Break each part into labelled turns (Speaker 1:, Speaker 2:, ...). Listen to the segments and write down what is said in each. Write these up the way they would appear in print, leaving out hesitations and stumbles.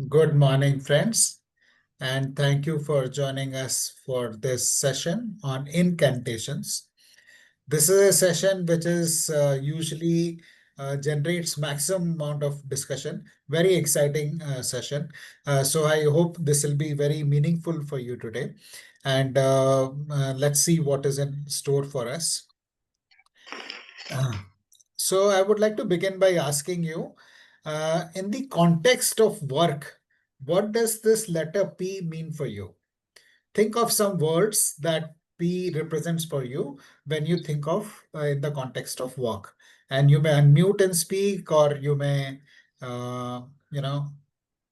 Speaker 1: Good morning, friends, and thank you for joining us for this session on incantations. This is a session which is usually generates maximum amount of discussion. Very exciting session. So I hope this will be very meaningful for you today. And let's see what is in store for us. So I would like to begin by asking you, in the context of work, what does this letter P mean for you? Think of some words that P represents for you when you think of in the context of work. And you may unmute and speak, or you may, uh, you know,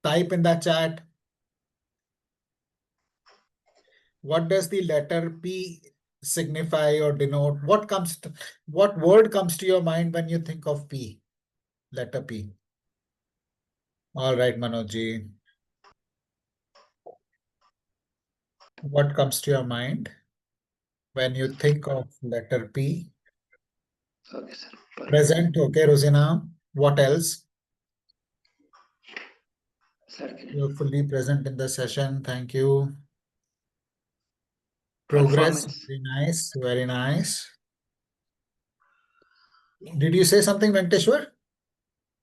Speaker 1: type in the chat. What does the letter P signify or denote? What word comes to your mind when you think of P, letter P? All right, Manojji. What comes to your mind when you think of letter P?
Speaker 2: Okay, sir.
Speaker 1: Present. Okay, Rosina. What else?
Speaker 2: Sir,
Speaker 1: You're fully present in the session. Thank you. Progress.
Speaker 2: performance.
Speaker 1: Very nice. Very nice. Did you say something, Venkateshwar?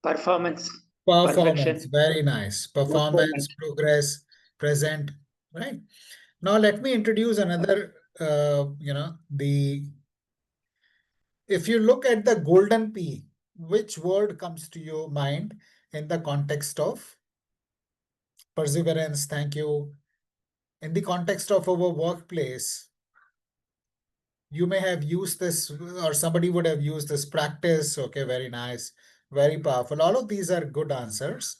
Speaker 2: Performance.
Speaker 1: Performance.
Speaker 2: Perfection.
Speaker 1: Very nice. Performance,
Speaker 2: Improvement.
Speaker 1: progress, present. Right. Now let me introduce another, if you look at the golden P, which word comes to your mind in the context of perseverance? Thank you. In the context of our workplace, you may have used this, or somebody would have used this practice. Okay, very nice, very powerful. All of these are good answers.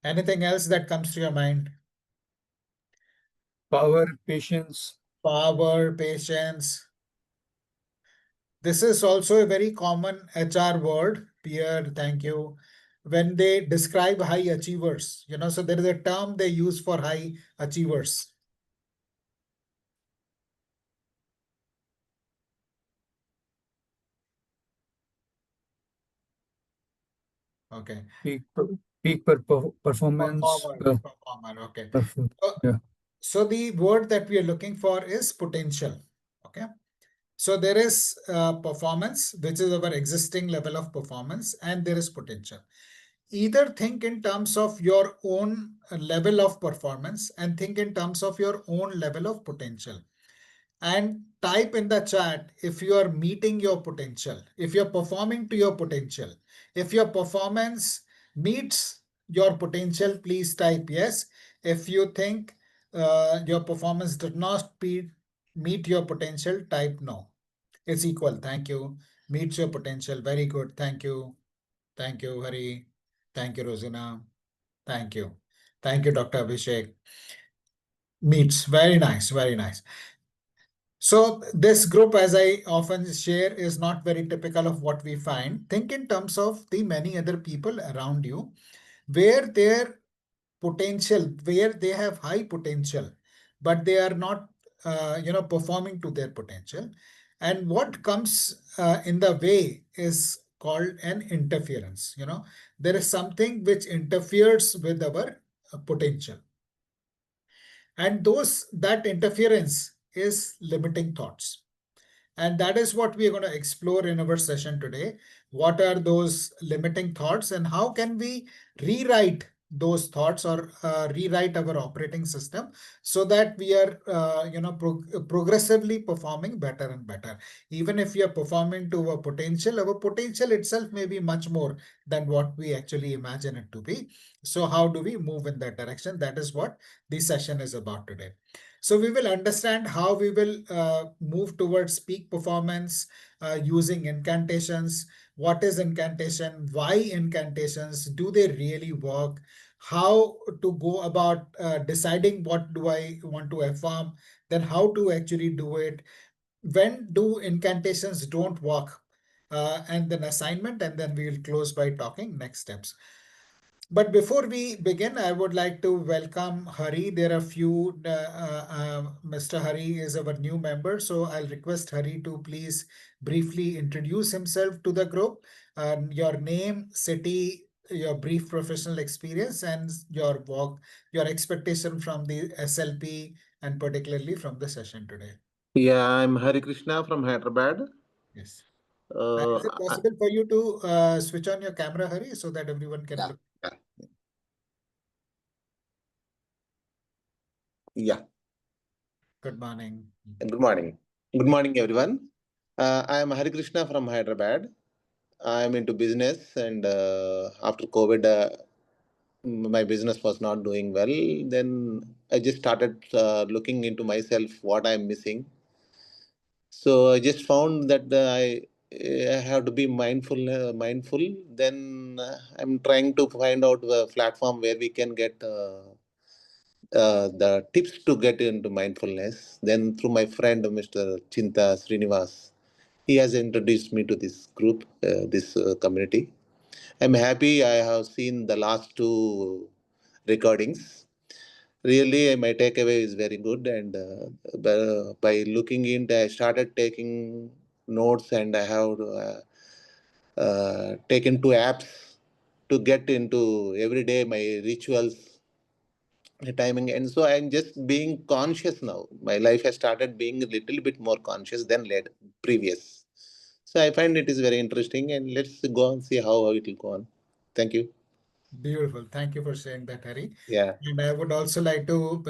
Speaker 1: Anything else that comes to your mind?
Speaker 3: Power, patience.
Speaker 1: Power, patience. This is also a very common HR word, peer. Thank you. When they describe high achievers, so there is a term they use for high achievers. Okay.
Speaker 3: Performance.
Speaker 1: Performer. Okay. So,
Speaker 3: Yeah.
Speaker 1: so the word that we are looking for is potential. Okay. So there is performance, which is our existing level of performance, and there is potential. Either think in terms of your own level of performance and think in terms of your own level of potential. And type in the chat if you are meeting your potential, if you're performing to your potential. If your performance meets your potential, please type yes. If you think your performance does not meet your potential, type no. It's equal. Thank you. Meets your potential. Very good. Thank you. Thank you, Hari. Thank you, Rosina. Thank you. Thank you, Dr. Abhishek. Meets. Very nice. Very nice. So this group, as I often share, is not very typical of what we find. Think in terms of the many other people around you, where their potential, where they have high potential, but they are not, performing to their potential. And what comes in the way is called an interference. There is something which interferes with our potential. And that interference is limiting thoughts. And that is what we are going to explore in our session today. What are those limiting thoughts and how can we rewrite those thoughts or rewrite our operating system so that we are, progressively performing better and better. Even if we are performing to our potential itself may be much more than what we actually imagine it to be. So how do we move in that direction? That is what this session is about today. So we will understand how we will move towards peak performance using incantations. What is incantation? Why incantations? Do they really work? How to go about deciding what do I want to affirm? Then how to actually do it? When do incantations don't work? And then assignment, and then we will close by talking next steps. But before we begin, I would like to welcome Hari. There are few, Mr. Hari is our new member, so I'll request Hari to please briefly introduce himself to the group. Your name, city, your brief professional experience and your work, your expectation from the SLP and particularly from the session today.
Speaker 3: Yeah, I'm Hari Krishna from Hyderabad.
Speaker 1: Yes.
Speaker 3: Uh,
Speaker 1: Is it
Speaker 3: I-
Speaker 1: possible for you to switch on your camera, Hari, so that everyone can
Speaker 3: yeah,
Speaker 1: look?
Speaker 3: yeah, yeah.
Speaker 1: Good morning.
Speaker 3: Good morning. Good morning, everyone. I am Hari Krishna from Hyderabad. I am into business, and after COVID, my business was not doing well. Then I just started looking into myself, what I'm missing. So I just found that I have to be mindful. Mindful. Then I'm trying to find out the platform where we can get the tips to get into mindfulness. Then through my friend Mr. Chinta Srinivas, he has introduced me to this group, this community. I'm happy. I have seen the last two recordings. Really, my takeaway is very good, and by looking into, I started taking notes, and I have taken two apps to get into every day my rituals, timing, and so I'm just being conscious now. My life has started being a little bit more conscious than led previous. So I find it is very interesting, and let's go and see how it will go on. Thank you.
Speaker 1: Beautiful. Thank you for sharing that, Hari.
Speaker 3: Yeah.
Speaker 1: And I would also like to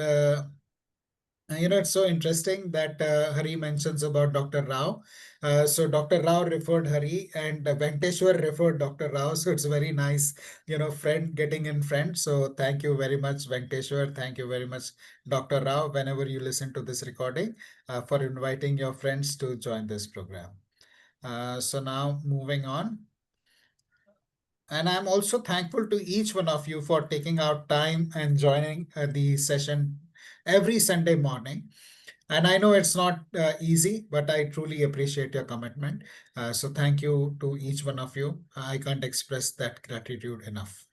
Speaker 1: it's so interesting that Hari mentions about Dr. Rao. So Dr. Rao referred Hari and Venkateshwar referred Dr. Rao. So it's very nice, friend getting in friend. So thank you very much, Venkateshwar. Thank you very much, Dr. Rao, whenever you listen to this recording, for inviting your friends to join this program. So now moving on. And I'm also thankful to each one of you for taking out time and joining the session every Sunday morning. And I know it's not easy, but I truly appreciate your commitment. So thank you to each one of you. I can't express that gratitude enough.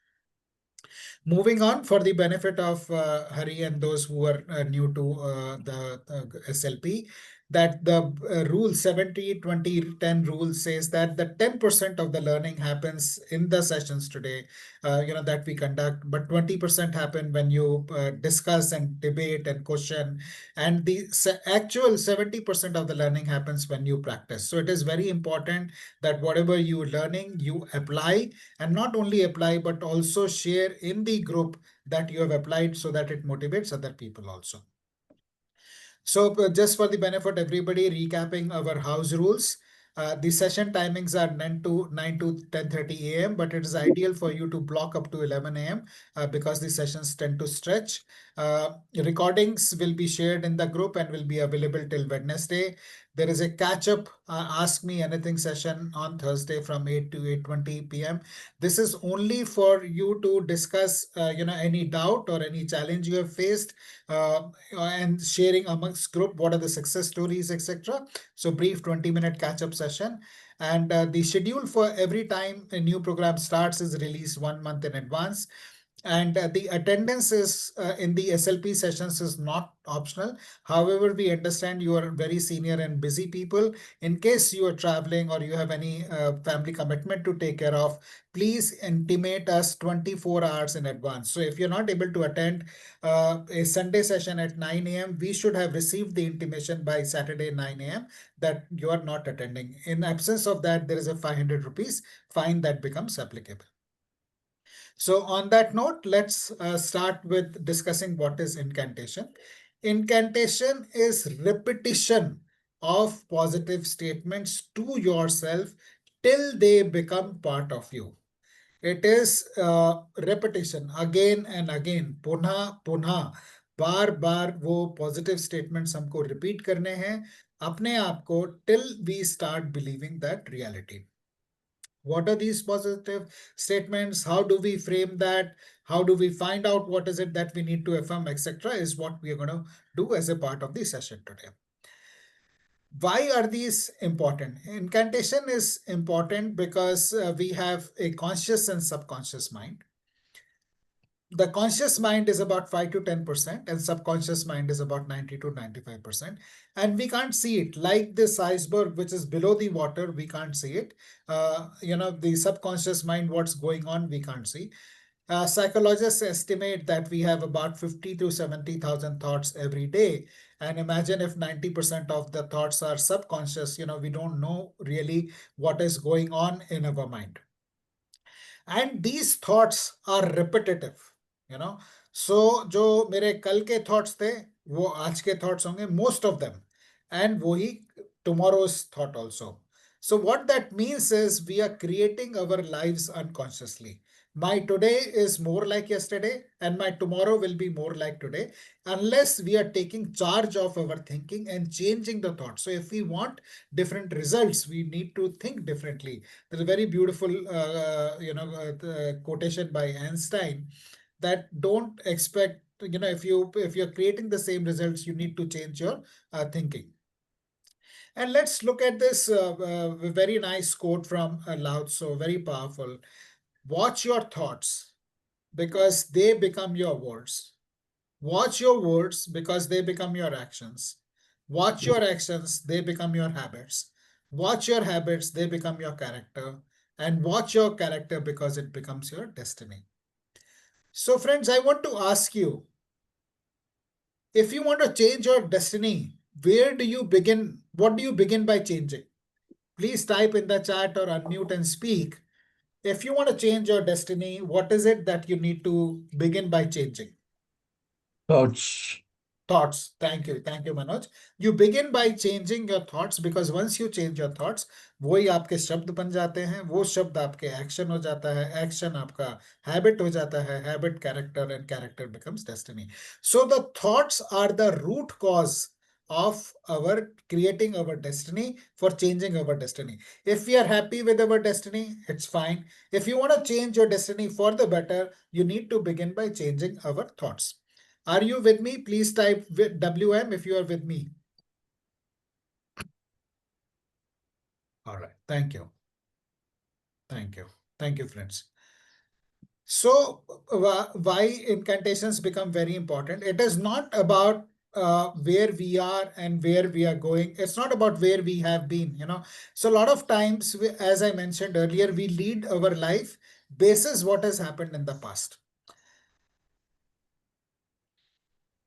Speaker 1: Moving on, for the benefit of Hari and those who are new to the SLP, that the rule 70-20-10 rule says that the 10% of the learning happens in the sessions today, that we conduct, but 20% happen when you discuss and debate and question, and the actual 70% of the learning happens when you practice. So it is very important that whatever you learning, you apply, and not only apply, but also share in the group that you have applied so that it motivates other people also. So just for the benefit everybody, recapping our house rules. The session timings are 9 to 10:30 a.m., but it is ideal for you to block up to 11 a.m. Because the sessions tend to stretch. Recordings will be shared in the group and will be available till Wednesday. There is a catch-up Ask Me Anything session on Thursday from 8 to 8:20 p.m. This is only for you to discuss, any doubt or any challenge you have faced, and sharing amongst group what are the success stories, etc. So brief 20-minute catch-up session. And the schedule for every time a new program starts is released 1 month in advance. And the attendance is in the SLP sessions is not optional. However, we understand you are very senior and busy people. In case you are traveling or you have any family commitment to take care of, please intimate us 24 hours in advance. So if you're not able to attend a Sunday session at 9 a.m., we should have received the intimation by Saturday 9 a.m. that you are not attending. In absence of that, there is a 500 rupees fine that becomes applicable. So on that note, let's start with discussing what is incantation. Incantation is repetition of positive statements to yourself till they become part of you. It is repetition again and again, पुनः पुनः, बार बार वो positive statements हमको repeat करने हैं अपने आप को till we start believing that reality. What are these positive statements? How do we frame that? How do we find out what is it that we need to affirm, etc., is what we are going to do as a part of the session today. Why are these important? Incantation is important because we have a conscious and subconscious mind. the conscious mind is about 5 to 10%, and subconscious mind is about 90 to 95%. And we can't see it. Like this iceberg, which is below the water, we can't see it. The subconscious mind, what's going on, we can't see. Psychologists estimate that we have about 50 to 70,000 thoughts every day. And imagine if 90% of the thoughts are subconscious, we don't know really what is going on in our mind. And these thoughts are repetitive. So जो मेरे कल के thoughts थे वो आज के thoughts होंगे, most of them, and वही tomorrow's thought also. So what that means is we are creating our lives unconsciously. My today is more like yesterday, and my tomorrow will be more like today, unless we are taking charge of our thinking and changing the thought. So if we want different results, we need to think differently. There's a very beautiful quotation by Einstein that don't expect, if you're creating the same results, you need to change your thinking. And let's look at this very nice quote from Lao Tzu, very powerful. Watch your thoughts because they become your words. Watch your words because they become your actions. Watch your actions, they become your habits. Watch your habits, they become your character. And watch your character because it becomes your destiny. So, friends, I want to ask you, if you want to change your destiny, where do you begin? What do you begin by changing? Please type in the chat or unmute and speak. If you want to change your destiny, what is it that you need to begin by changing?
Speaker 4: Thoughts.
Speaker 1: Thoughts. Thank you. Thank you, Manoj. You begin by changing your thoughts, because once you change your thoughts, वही आपके शब्द बन जाते हैं, वो शब्द आपके action हो जाता है, एक्शन आपका हैबिट हो जाता है, habit character, and character becomes destiny. So the thoughts are the root cause of our creating our destiny, for changing our destiny. If we are happy with our destiny, it's fine. If you want to change your destiny for the better, you need to begin by changing our thoughts. Are you with me? Please type WM if you are with me. All right. Thank you. Thank you. Thank you, friends. So why incantations become very important? It is not about where we are and where we are going. It's not about where we have been. So a lot of times, as I mentioned earlier, we lead our life basis what has happened in the past.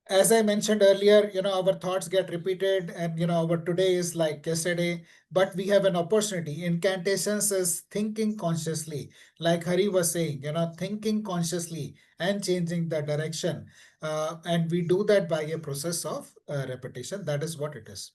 Speaker 1: As I mentioned earlier, our thoughts get repeated, and our today is like yesterday, but we have an opportunity. Incantations is thinking consciously, like Hari was saying, thinking consciously and changing the direction. And we do that by a process of repetition. That is what it is.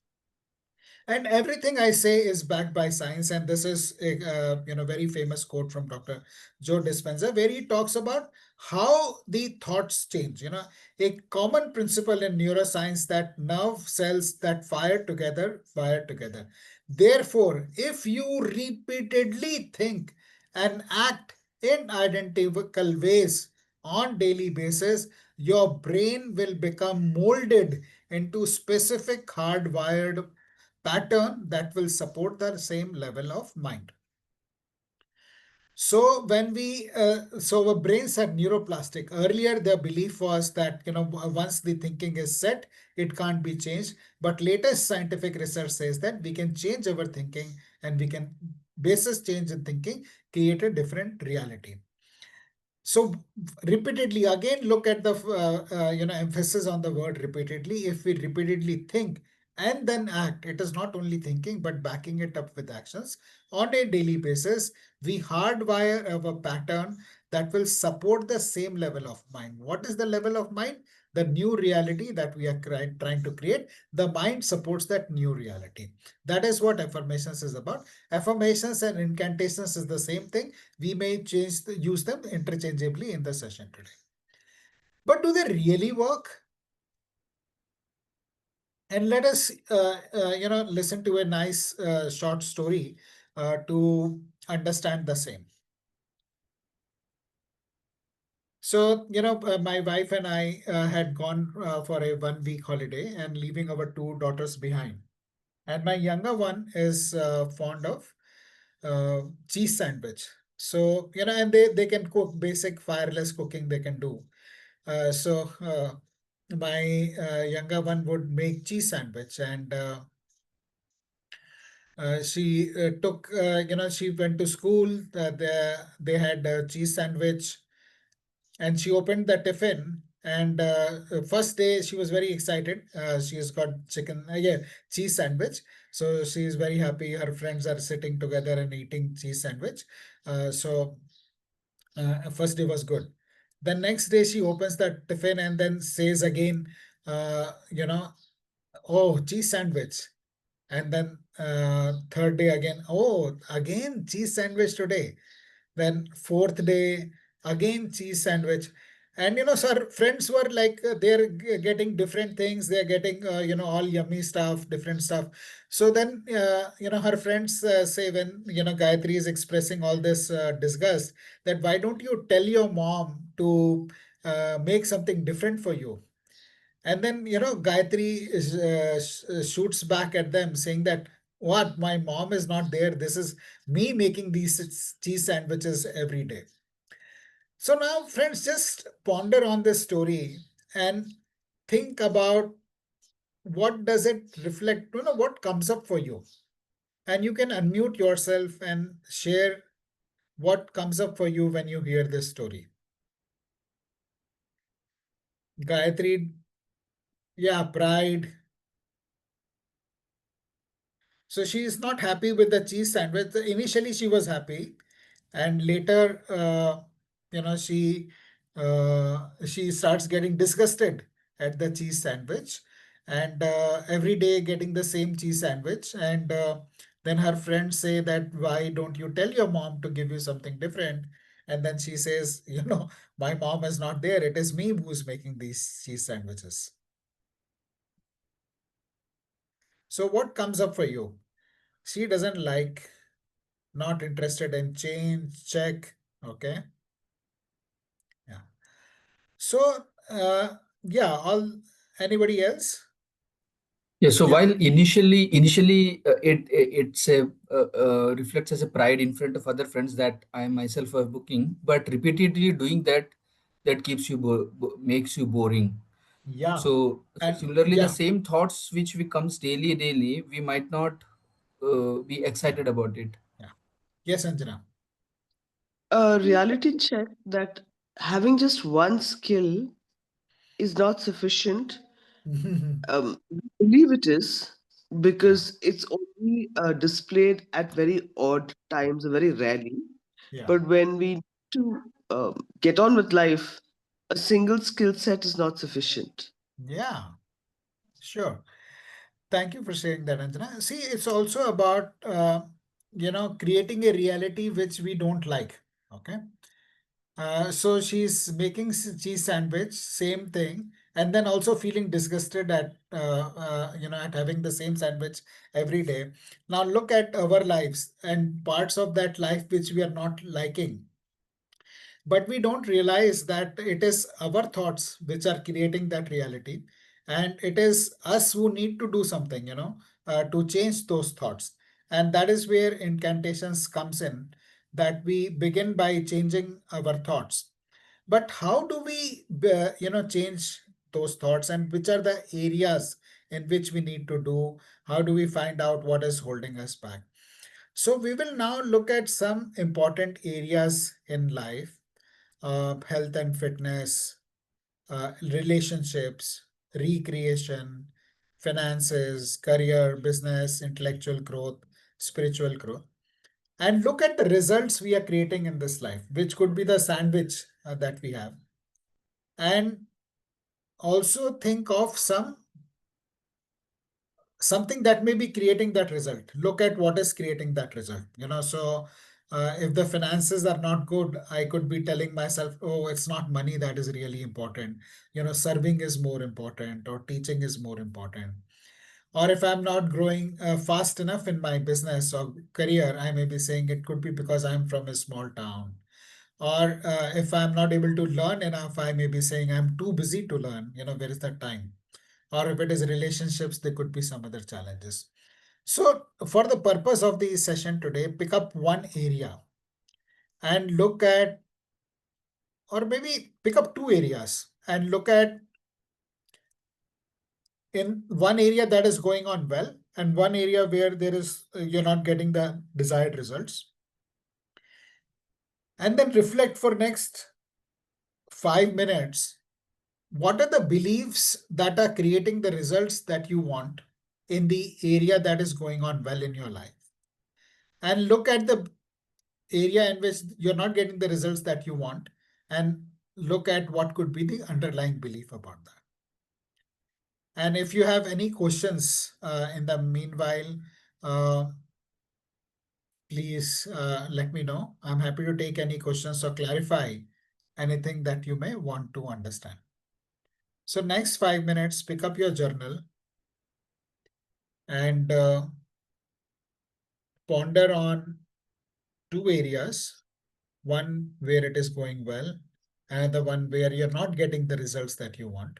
Speaker 1: And everything I say is backed by science. And this is a very famous quote from Dr. Joe Dispenza, where he talks about how the thoughts change. A common principle in neuroscience that nerve cells that fire together. Therefore, if you repeatedly think and act in identical ways on daily basis, your brain will become molded into specific hardwired pattern that will support the same level of mind. So when so our brains are neuroplastic. Earlier, the belief was that, once the thinking is set, it can't be changed. But latest scientific research says that we can change our thinking, and we can, basis change in thinking, create a different reality. So repeatedly, again, look at the emphasis on the word repeatedly. If we repeatedly think and then act, it is not only thinking but backing it up with actions on a daily basis. We hardwire our pattern that will support the same level of mind. What is the level of mind? The new reality that we are trying to create. The mind supports that new reality. That is what affirmations is about. Affirmations and incantations is the same thing. We may use them interchangeably in the session today. But do they really work? And let us, listen to a nice short story to understand the same. So, my wife and I had gone for a 1 week holiday and leaving our 2 daughters behind. And my younger one is fond of cheese sandwich. So, and they can cook basic fireless cooking they can do. So my younger one would make cheese sandwich, and she took, she went to school. They had a cheese sandwich, and she opened the tiffin. And first day she was very excited. She has got cheese sandwich. So she is very happy. Her friends are sitting together and eating cheese sandwich. So first day was good. The next day she opens the tiffin and then says again, uh, you know, oh, cheese sandwich. And then third day again, oh, again cheese sandwich today. Then fourth day, again cheese sandwich. And so our friends were like, they're getting different things. They're getting, all yummy stuff, different stuff. So then, her friends say, when, Gayatri is expressing all this disgust, that why don't you tell your mom to make something different for you? And then, Gayatri shoots back at them saying that, what, my mom is not there. This is me making these cheese sandwiches every day. So now, friends, just ponder on this story and think about what does it reflect, what comes up for you. And you can unmute yourself and share what comes up for you when you hear this story. Gayatri, yeah, pride. So she is not happy with the cheese sandwich. Initially, she was happy, and later, she starts getting disgusted at the cheese sandwich, and every day getting the same cheese sandwich. And then her friends say that, why don't you tell your mom to give you something different? And then she says, my mom is not there. It is me who's making these cheese sandwiches. So what comes up for you? She doesn't like, not interested in change, check. Okay. Yeah. So, yeah, anybody else?
Speaker 4: Yeah. So
Speaker 1: Yeah.
Speaker 4: while initially it's a reflects as a pride in front of other friends that I myself are booking, but repeatedly doing that, that keeps you makes you boring.
Speaker 1: Yeah.
Speaker 4: So
Speaker 1: And
Speaker 4: similarly, the
Speaker 1: yeah.
Speaker 4: same thoughts which we comes daily, we might not be
Speaker 1: Yeah.
Speaker 4: excited about it.
Speaker 1: Yeah. Yes, Anjana.
Speaker 5: A reality check that having just one skill is not sufficient. We believe it is
Speaker 1: Yeah.
Speaker 5: because it's only displayed at very odd times, very rarely.
Speaker 1: Yeah.
Speaker 5: But when we need to get on with life, a single skill set is not sufficient.
Speaker 1: Yeah. Sure. Thank you for saying that, Anjana. See, it's also about, creating a reality which we don't like. Okay. So she's making cheese sandwich, same thing, and then also feeling disgusted at at having the same sandwich every day. Now look at our lives and parts of that life which we are not liking, but we don't realize that it is our thoughts which are creating that reality, and it is us who need to do something, to change those thoughts. And that is where incantations comes in, that we begin by changing our thoughts. But how do we change those thoughts, and which are the areas in which we need to do? How do we find out what is holding us back? So we will now look at some important areas in life: health and fitness, relationships, recreation, finances, career, business, intellectual growth, spiritual growth, and look at the results we are creating in this life, which could be the sandwich that we have. And also think of something that may be creating that result. Look at what is creating that result. So if the finances are not good, I could be telling myself, oh, it's not money that is really important. Serving is more important, or teaching is more important. Or if I'm not growing fast enough in my business or career, I may be saying it could be because I'm from a small town. Or if I'm not able to learn enough, I may be saying I'm too busy to learn. Where is the time? Or if it is relationships, there could be some other challenges. So, for the purpose of the session today, pick up one area and look at, or maybe pick up two areas and look at in one area that is going on well and one area where there is you're not getting the desired results. And then reflect for next 5 minutes. What are the beliefs that are creating the results that you want in the area that is going on well in your life? And look at the area in which you're not getting the results that you want and look at what could be the underlying belief about that. And if you have any questions in the meanwhile, please let me know. I'm happy to take any questions or clarify anything that you may want to understand. So next 5 minutes, pick up your journal and ponder on two areas. One where it is going well, another one where you're not getting the results that you want.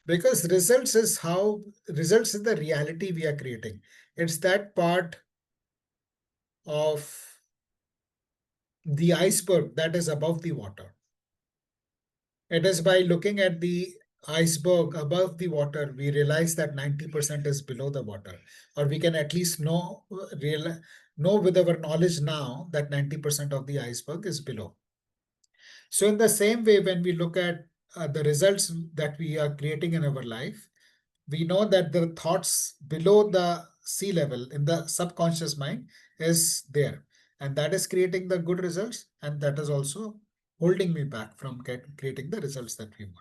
Speaker 1: Because results is the reality we are creating. It's that part of the iceberg that is above the water. It is by looking at the iceberg above the water, we realize that 90% is below the water, or we can at least know with our knowledge now that 90% of the iceberg is below. So in the same way, when we look at the results that we are creating in our life, we know that the thoughts below the sea level in the subconscious mind is there, and that is creating the good results, and that is also holding me back from creating the results that we want.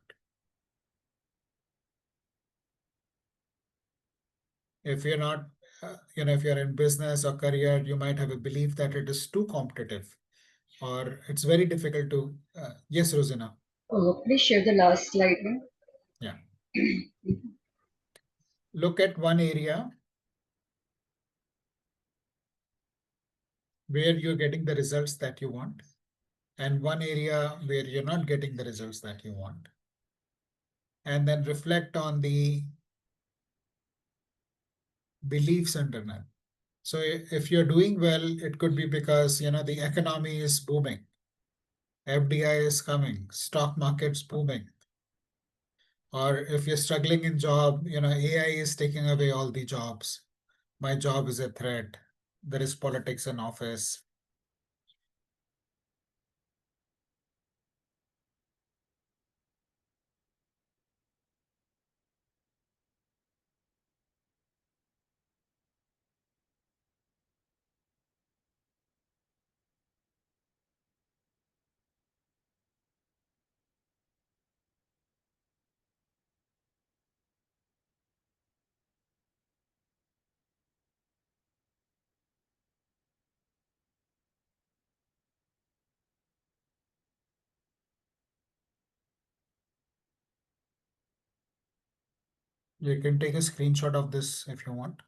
Speaker 1: If you're not, if you're in business or career, you might have a belief that it is too competitive or it's very difficult to. Yes, Rosina.
Speaker 6: Please share the last slide. No?
Speaker 1: Yeah. Look at one area where you're getting the results that you want, and one area where you're not getting the results that you want. And then reflect on the beliefs underneath. So if you're doing well, it could be because the economy is booming, FDI is coming, stock market's booming. Or if you're struggling in job, AI is taking away all the jobs. My job is a threat. There is politics in office. You can take a screenshot of this if you want.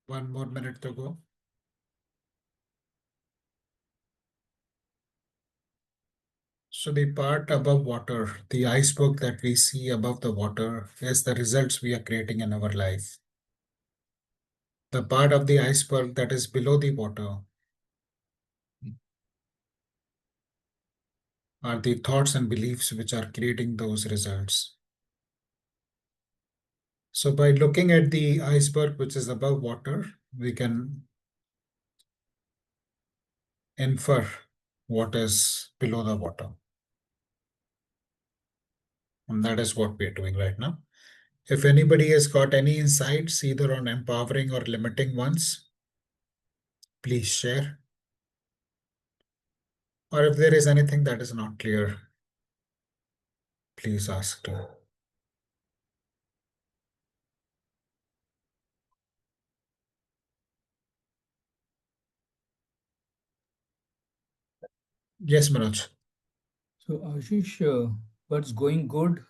Speaker 1: One more minute to go. So the part above water, the iceberg that we see above the water is the results we are creating in our life. The part of the iceberg that is below the water are the thoughts and beliefs which are creating those results. So by looking at the iceberg which is above water, we can infer what is below the water. And that is what we are doing right now. If anybody has got any insights, either on empowering or limiting ones, please share. Or if there is anything that is not clear, please ask too. Yes, Manoj.
Speaker 4: So, Ashish, what's going good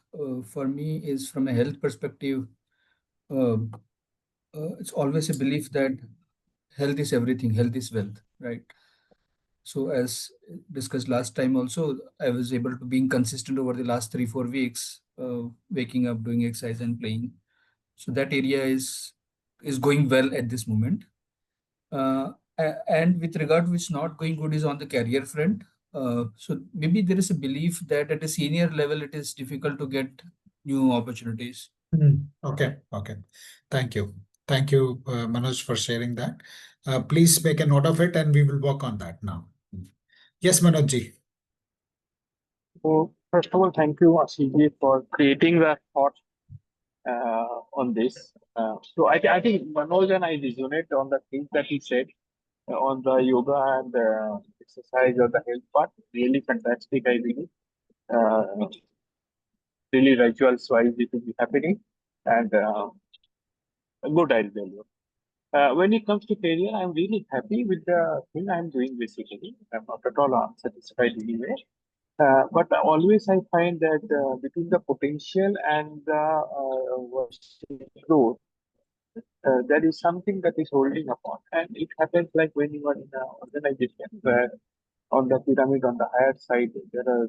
Speaker 4: for me is from a health perspective. Uh, it's always a belief that health is everything, health is wealth, right? So, as discussed last time, also, I was able to being consistent over the last 3 4 weeks, waking up, doing exercise, and playing. So that area is going well at this moment. And with regard to which not going good is on the career front. So maybe there is a belief that at a senior level it is difficult to get new opportunities.
Speaker 1: Okay, okay. Thank you. Thank you, Manoj, for sharing that. Please make a note of it and we will work on that now. Yes, Manoj ji.
Speaker 7: So first of all, thank you, Ashish, for creating the thought on this. I think Manoj and I resonate on the things that he said on the yoga and exercise or the health part. Really fantastic, I believe. Uh, really rituals wise, it will be happening and good, I'll tell you. When it comes to career, I'm really happy with the thing I'm doing basically. I'm not at all unsatisfied anyway. But always I find that between the potential and the growth, there is something that is holding upon. And it happens like when you are in an organization where on the pyramid on the higher side, there are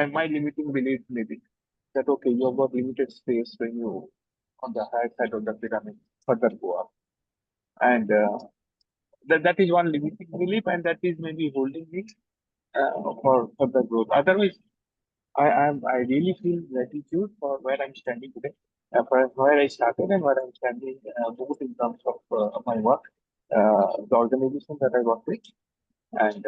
Speaker 7: my limiting belief maybe that okay, you have got limited space when you on the higher side of the pyramid further go up. And that is one limiting belief, and that is maybe holding me for further growth. Otherwise, I really feel gratitude for where I'm standing today, for where I started and where I'm standing, both in terms of my work, the organization that I work with, and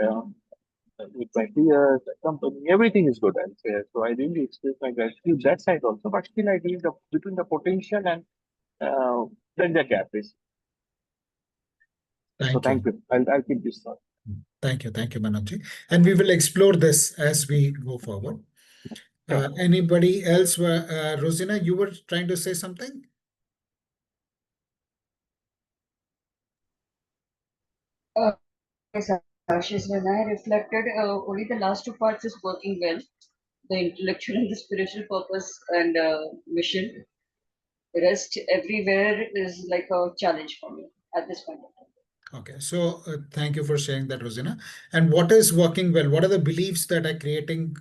Speaker 7: with my peers, the company, everything is good. I'll say so. I really express my gratitude that side also, but still I believe the between the potential and uh, then the gap is. So
Speaker 1: Thank you.
Speaker 7: thank you. I'll keep this thought.
Speaker 1: Thank you. Thank you, Manoj ji. And we will explore this as we go forward.
Speaker 7: Sure.
Speaker 1: Anybody else? Rosina, you were trying to say something?
Speaker 6: Yes, Ashish, when I reflected, only the last two parts is working well. The intellectual and the spiritual purpose and mission. The rest everywhere is like a challenge for me at this point of time.
Speaker 1: Okay, so thank you for sharing that, Rosina. And what is working well? What are the beliefs that are creating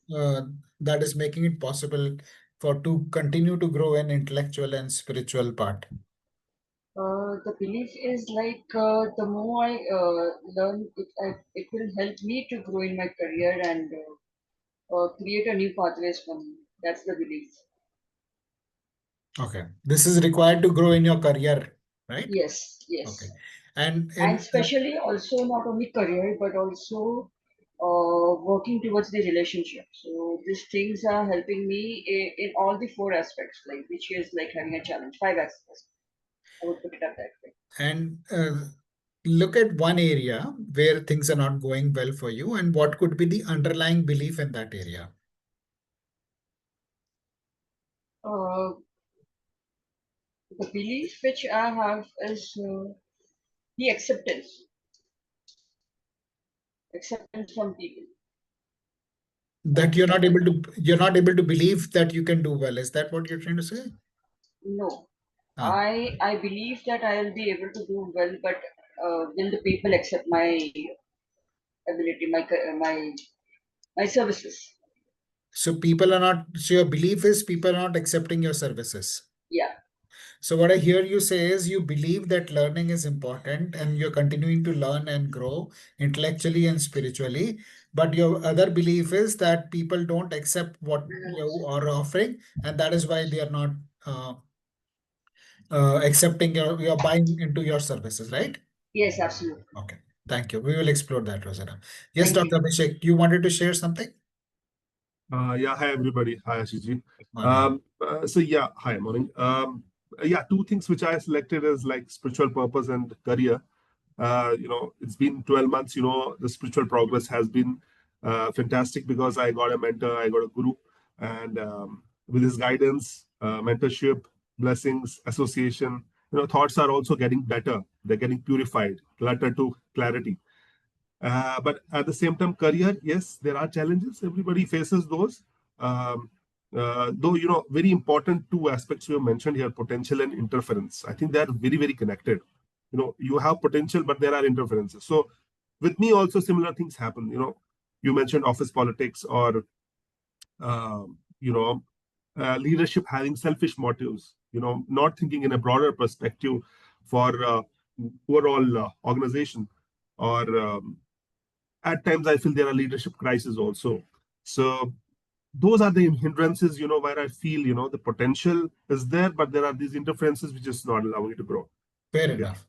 Speaker 1: that is making it possible for to continue to grow in intellectual and spiritual part?
Speaker 6: The belief is like the more I learn, it will help me to grow in my career and create a new pathways for me. That's the belief.
Speaker 1: Okay, this is required to grow in your career, right?
Speaker 6: Yes, yes.
Speaker 1: Okay, and
Speaker 6: And
Speaker 1: in
Speaker 6: especially also not only career but also working towards the relationship. So these things are helping me in all the four aspects, like which is like having a challenge, five aspects. I would put it up that way.
Speaker 1: and look at one area where things are not going well for you, and what could be the underlying belief in that area?
Speaker 6: Uh, the belief which I have is the acceptance from people.
Speaker 1: That you're not able to believe that you can do well. Is that what you're trying to say?
Speaker 6: No,
Speaker 1: Ah,
Speaker 6: I believe that I will be able to do well, but will the people accept my ability, my services?
Speaker 1: so people are not, so your belief is people are not accepting your services.
Speaker 6: Yeah.
Speaker 1: So what I hear you say is you believe that learning is important and you're continuing to learn and grow intellectually and spiritually. But your other belief is that people don't accept what you are offering, and that is why they are not uh, accepting your buying into your services, right?
Speaker 6: Yes, absolutely.
Speaker 1: Okay. Thank you. We will explore that, Rosana. Yes,
Speaker 6: Thank you.
Speaker 1: Dr. Abhishek, you wanted to share something?
Speaker 8: Yeah, hi everybody. Hi Ashiji.
Speaker 1: Morning.
Speaker 8: Hi, morning. Two things which I selected as like spiritual purpose and career. It's been 12 months. The spiritual progress has been fantastic because I got a mentor, I got a guru, and with his guidance, mentorship, blessings, association, thoughts are also getting better. They're getting purified, clutter to clarity. But at the same time, career, yes, there are challenges. Everybody faces those. Um, though, very important two aspects you have mentioned here, potential and interference. I think they are very, very connected. You have potential, but there are interferences. So with me also similar things happen. You mentioned office politics or, uh, you know, leadership having selfish motives, not thinking in a broader perspective for overall organization, or at times I feel there are leadership crises also. So those are the hindrances, where I feel, the potential is there, but there are these interferences which is not allowing it to grow.
Speaker 1: Fair
Speaker 8: Yeah.
Speaker 1: enough.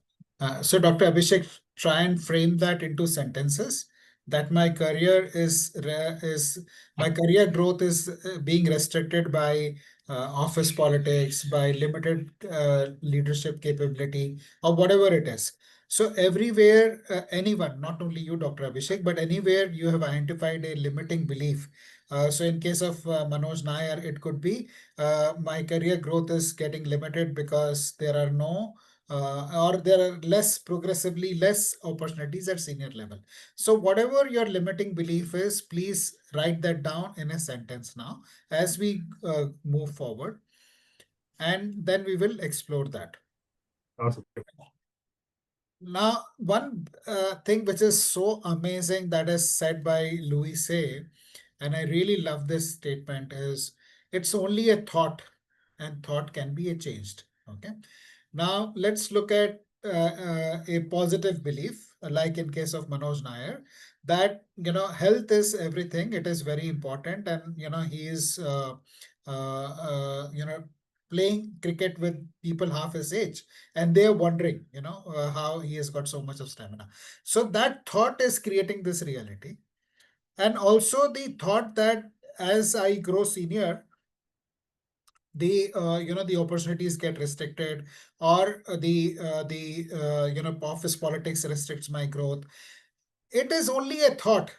Speaker 1: So Dr. Abhishek, try and frame that into sentences. That my career growth is being restricted by office politics, by limited leadership capability, or whatever it is. So everywhere, anyone, not only you, Dr. Abhishek, but anywhere you have identified a limiting belief. So in case of Manoj Nair, it could be my career growth is getting limited because there are no or there are progressively less opportunities at senior level. So whatever your limiting belief is, please write that down in a sentence now as we move forward, and then we will explore that.
Speaker 8: Awesome.
Speaker 1: Now, one thing which is so amazing that is said by Louis Say, and I really love this statement, is it's only a thought, and thought can be changed. Okay. Now, let's look at a positive belief, like in case of Manoj Nair, that, health is everything. It is very important. And, he is, playing cricket with people half his age, and they're wondering, how he has got so much of stamina. So that thought is creating this reality. And also the thought that as I grow senior, the opportunities get restricted, or the office politics restricts my growth. It is only a thought,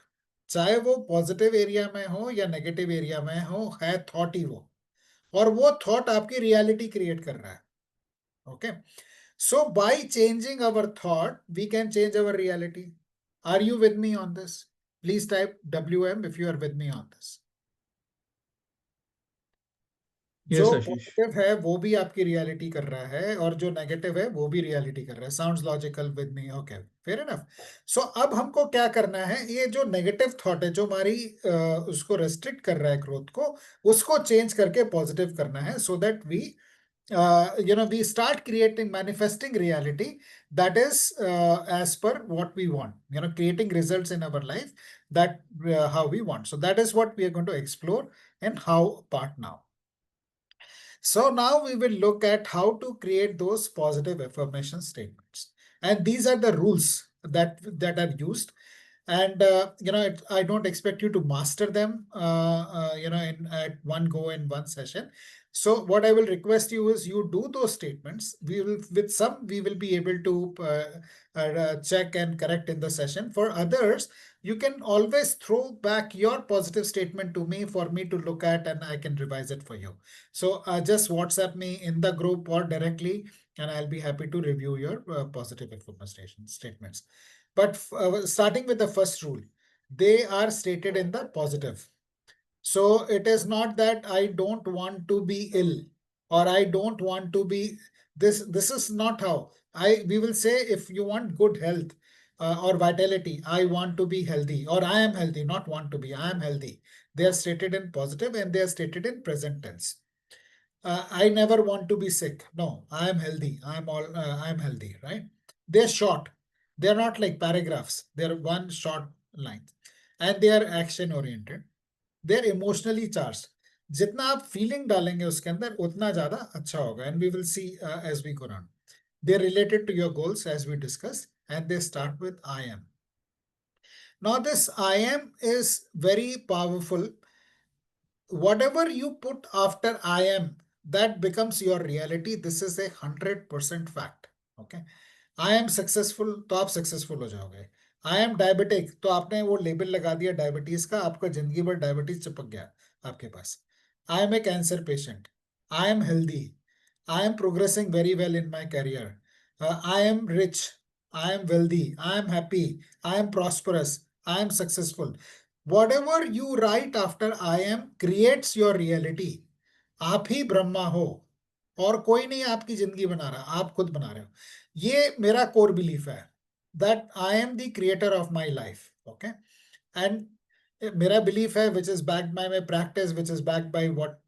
Speaker 1: चाहे वो positive area में हो या negative area में हो, है thought ही वो, और वो थॉट आपकी रियलिटी क्रिएट कर रहा है. Okay, so by changing our thought we can change our reality. Are you with me on this? Please type WM if you are with me on this. जो
Speaker 4: Yes, Ashish.
Speaker 1: Positive है वो भी आपकी reality कर रहा है, और जो नेगेटिव है वो भी रियलिटी कर रहा है. Sounds logical with me? Okay, fair enough. So अब हमको क्या करना है, ये जो नेगेटिव थॉट है जो हमारी उसको रेस्ट्रिक्ट कर रहा है ग्रोथ को, उसको चेंज करके पॉजिटिव करना है, so that we start manifesting reality that is as per what we want, creating results in our life that how we want. So that is what we are going to explore in how part now. So now we will look at how to create those positive affirmation statements. And these are the rules that are used. And I don't expect you to master them at one go in one session. So what I will request you is you do those statements. We will be able to check and correct in the session. For others, you can always throw back your positive statement to me for me to look at, and I can revise it for you. So just WhatsApp me in the group or directly, and I'll be happy to review your positive affirmation statements. But starting with the first rule, they are stated in the positive. So it is not that I don't want to be ill, or I don't want to be this. This is not how we will say. If you want good health or vitality, I want to be healthy, or I am healthy, not want to be, I am healthy. They are stated in positive and they are stated in present tense. I never want to be sick. No, I am healthy. I am healthy, right? They're short. They're not like paragraphs. They're one short line, and they are action oriented. They're emotionally charged. जितना आप feeling डालेंगे उसके अंदर उतना ज्यादा अच्छा होगा. And we will see as we go on. They're related to your goals as we discussed, and they start with I am. Now this I am is very powerful. Whatever you put after I am, that becomes your reality. This is 100% fact. Okay. I am successful, तो आप successful हो जाओगे. I am diabetic, तो आपने वो label लगा दिया diabetes का, आपका जिंदगी भर डायबिटीज चिपक गया आपके पास. I am a cancer patient. I am healthy. I am progressing very well in my career. I am rich. I am wealthy, I am happy, I am prosperous, I am successful. Whatever you write after I am creates your reality. आप ही ब्रह्मा हो और कोई नहीं आपकी जिंदगी बना रहा, आप खुद बना रहे हो. ये मेरा कोर बिलीफ है, that I am the creator of my life. Okay. And मेरा बिलीफ है which is backed by my practice, which is backed by what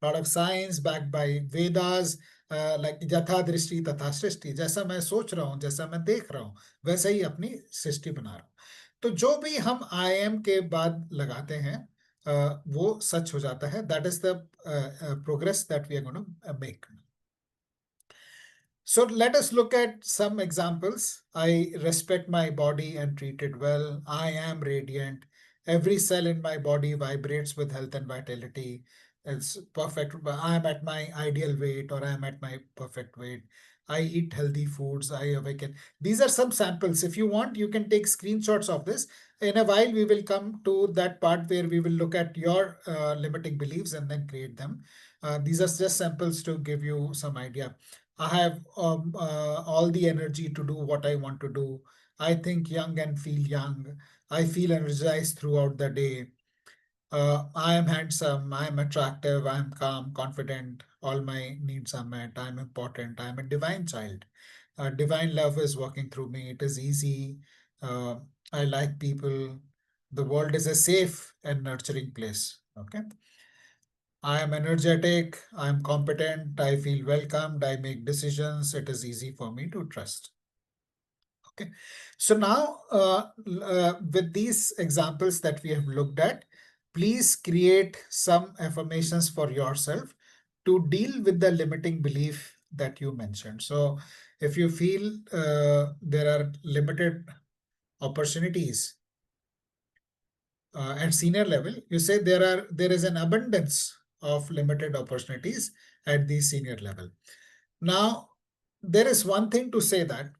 Speaker 1: lot of science, backed by Vedas. Like यथा दृष्टि तथा सृष्टि, जैसा मैं सोच रहा हूँ, जैसा मैं देख रहा हूँ, वैसे ही अपनी सृष्टि बना रहा हूँ. तो जो भी हम आई एम के बाद लगाते हैं वो सच हो जाता है. That is the progress that we are gonna make. So let us look at some examples. I respect my body and treat it well. I am radiant. Every cell in my body vibrates with health and vitality. It's perfect. I am at my ideal weight, or I am at my perfect weight. I eat healthy foods. I awaken. These are some samples. If you want, you can take screenshots of this. In a while, we will come to that part where we will look at your limiting beliefs and then create them. These are just samples to give you some idea. I have all the energy to do what I want to do. I think young and feel young. I feel energized throughout the day. I am handsome. I am attractive. I am calm, confident. All my needs are met. I am important. I am a divine child. Divine love is working through me. It is easy. Uh, I like people. The world is a safe and nurturing place. Okay. I am energetic, I am competent, I feel welcomed, I make decisions, it is easy for me to trust. Okay, so now with these examples that we have looked at, please create some affirmations for yourself to deal with the limiting belief that you mentioned. So if you feel there are limited opportunities at senior level, you say there is an abundance of limited opportunities at the senior level. Now, there is one thing to say that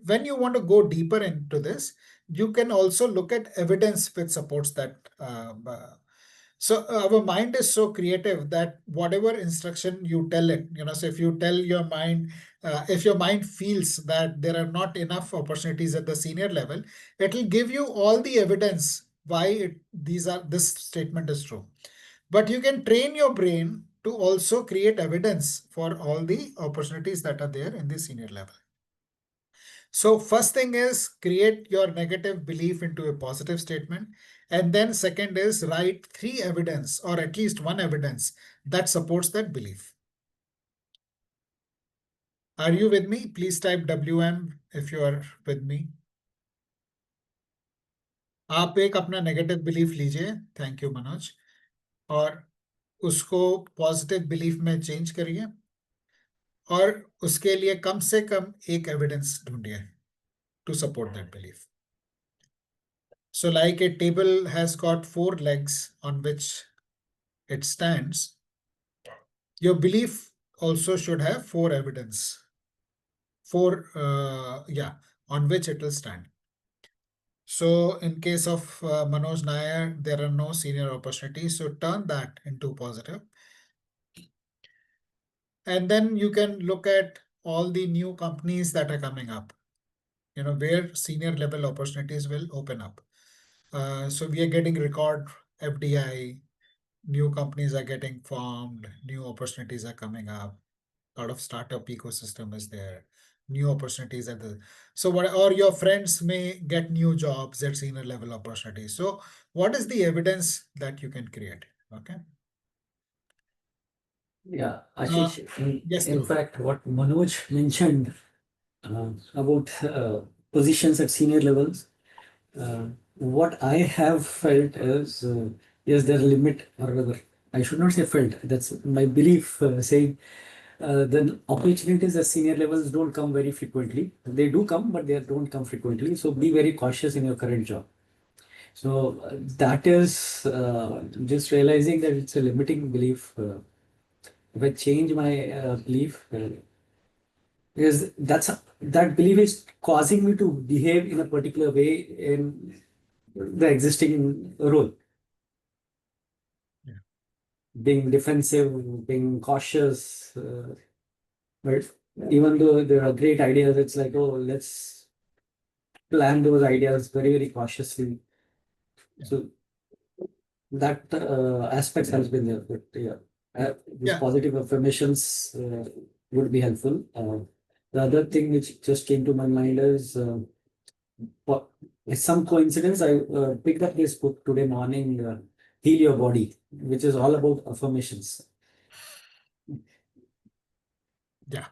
Speaker 1: when you want to go deeper into this, you can also look at evidence which supports that. So our mind is so creative that whatever instruction you tell it, so if you tell your mind, if your mind feels that there are not enough opportunities at the senior level, it will give you all the evidence why this statement is true. But you can train your brain to also create evidence for all the opportunities that are there in the senior level. So first thing is create your negative belief into a positive statement. And then second is write 3 evidence, or at least 1 evidence that supports that belief. Are you with me? Please type WM if you are with me. आप एक अपना negative belief लीजिए, thank you Manoj, और उसको positive belief में change करिए, और उसके लिए कम से कम एक एविडेंस ढूंढिए to support that belief. So like a table has got 4 legs on which it stands, your belief also should have 4 evidence, on which it will stand. So in case of Manoj Nair, there are no senior opportunities, so turn that into positive. And then you can look at all the new companies that are coming up, where senior level opportunities will open up. So we are getting record FDI, new companies are getting formed, new opportunities are coming up, a lot of startup ecosystem is there, new opportunities are there. So or your friends may get new jobs at senior level opportunities. So what is the evidence that you can create? Okay.
Speaker 9: Yeah, Ashish,
Speaker 1: yes,
Speaker 9: in
Speaker 1: Dhruv.
Speaker 9: fact, what Manoj mentioned about positions at senior levels, what I have felt is, yes, there's a limit, or rather, I should not say felt, that's my belief, saying the opportunities at senior levels don't come very frequently. They do come, but they don't come frequently. So be very cautious in your current job. So that is just realizing that it's a limiting belief. If I change my belief, because that belief is causing me to behave in a particular way in the existing role.
Speaker 1: Yeah.
Speaker 9: Being defensive, being cautious. But even though there are great ideas, it's like, oh, let's plan those ideas very, very cautiously.
Speaker 1: Yeah.
Speaker 9: So that aspect has been there, but yeah, these
Speaker 1: Yeah.
Speaker 9: positive affirmations would be helpful. The other thing which just came to my mind is, by some coincidence, I picked up this book today morning, Heal Your Body, which is all about affirmations.
Speaker 1: Yeah.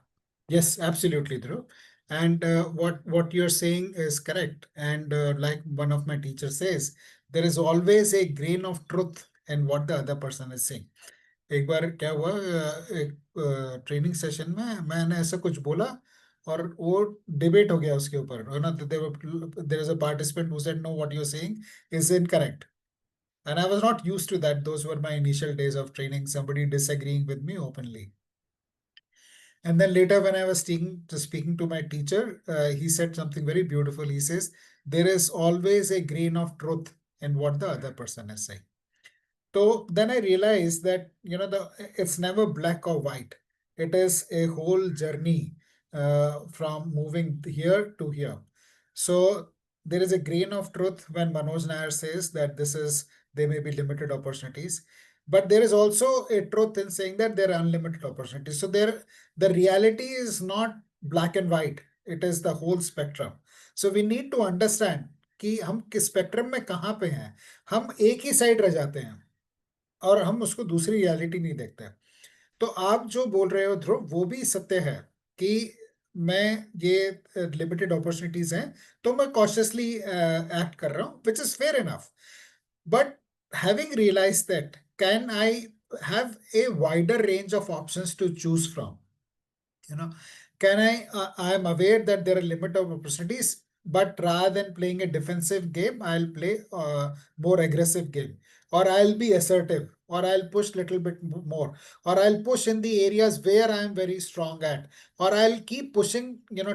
Speaker 1: Yes, absolutely, Dhruv. And what you're saying is correct. And like one of my teachers says, there is always a grain of truth in what the other person is saying. एक बार क्या हुआ, एक training session में मैंने ऐसा कुछ बोला और वो डिबेट हो गया उसके ऊपर, है ना. There is a participant who said no what you are saying is incorrect, and I was not used to that. Those were my initial days of training, somebody disagreeing with me openly. And then later, when I was speaking to my teacher, he said something very beautiful. He says, there is always a grain of truth in what the other person is saying. So then I realized that, it's never black or white. It is a whole journey from moving here to here. So there is a grain of truth when Manoj Nair says that there may be limited opportunities, but there is also a truth in saying that there are unlimited opportunities. So the reality is not black and white. It is the whole spectrum. So we need to understand कि हम किस spectrum में कहाँ पे हैं. हम एक ही side रह जाते हैं और हम उसको दूसरी रियलिटी नहीं देखते. तो आप जो बोल रहे हो ध्रुव, वो भी सत्य है कि मैं ये लिमिटेड अपॉर्चुनिटीज हैं तो मैं कॉशियसली एक्ट कर रहा हूँ, which is fair enough. But having realise that, can I have a wider range of options to choose from? Can I am aware that there are limit of opportunities, but rather than playing a defensive game, I'll play a more aggressive game, or I'll be assertive, or I'll push little bit more, or I'll push in the areas where I am very strong at, or I'll keep pushing,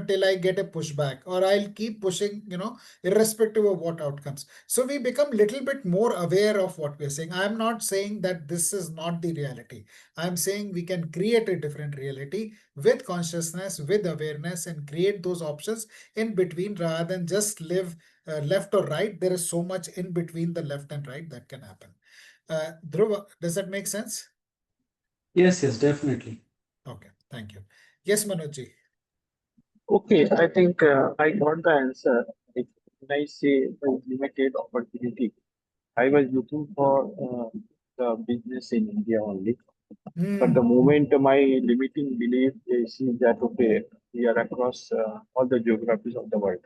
Speaker 1: till I get a pushback, or I'll keep pushing, irrespective of what outcomes. So we become little bit more aware of what we're saying. I'm not saying that this is not the reality. I'm saying we can create a different reality with consciousness, with awareness, and create those options in between rather than just live left or right. There is so much in between the left and right that can happen. Dhruv, does that make sense?
Speaker 9: Yes, definitely.
Speaker 1: Okay, thank you. Yes, Manojji.
Speaker 7: Okay, I think I got the answer. When I say the limited opportunity, I was looking for the business in India only. But the moment my limiting belief is that, okay, we are across all the geographies of the world.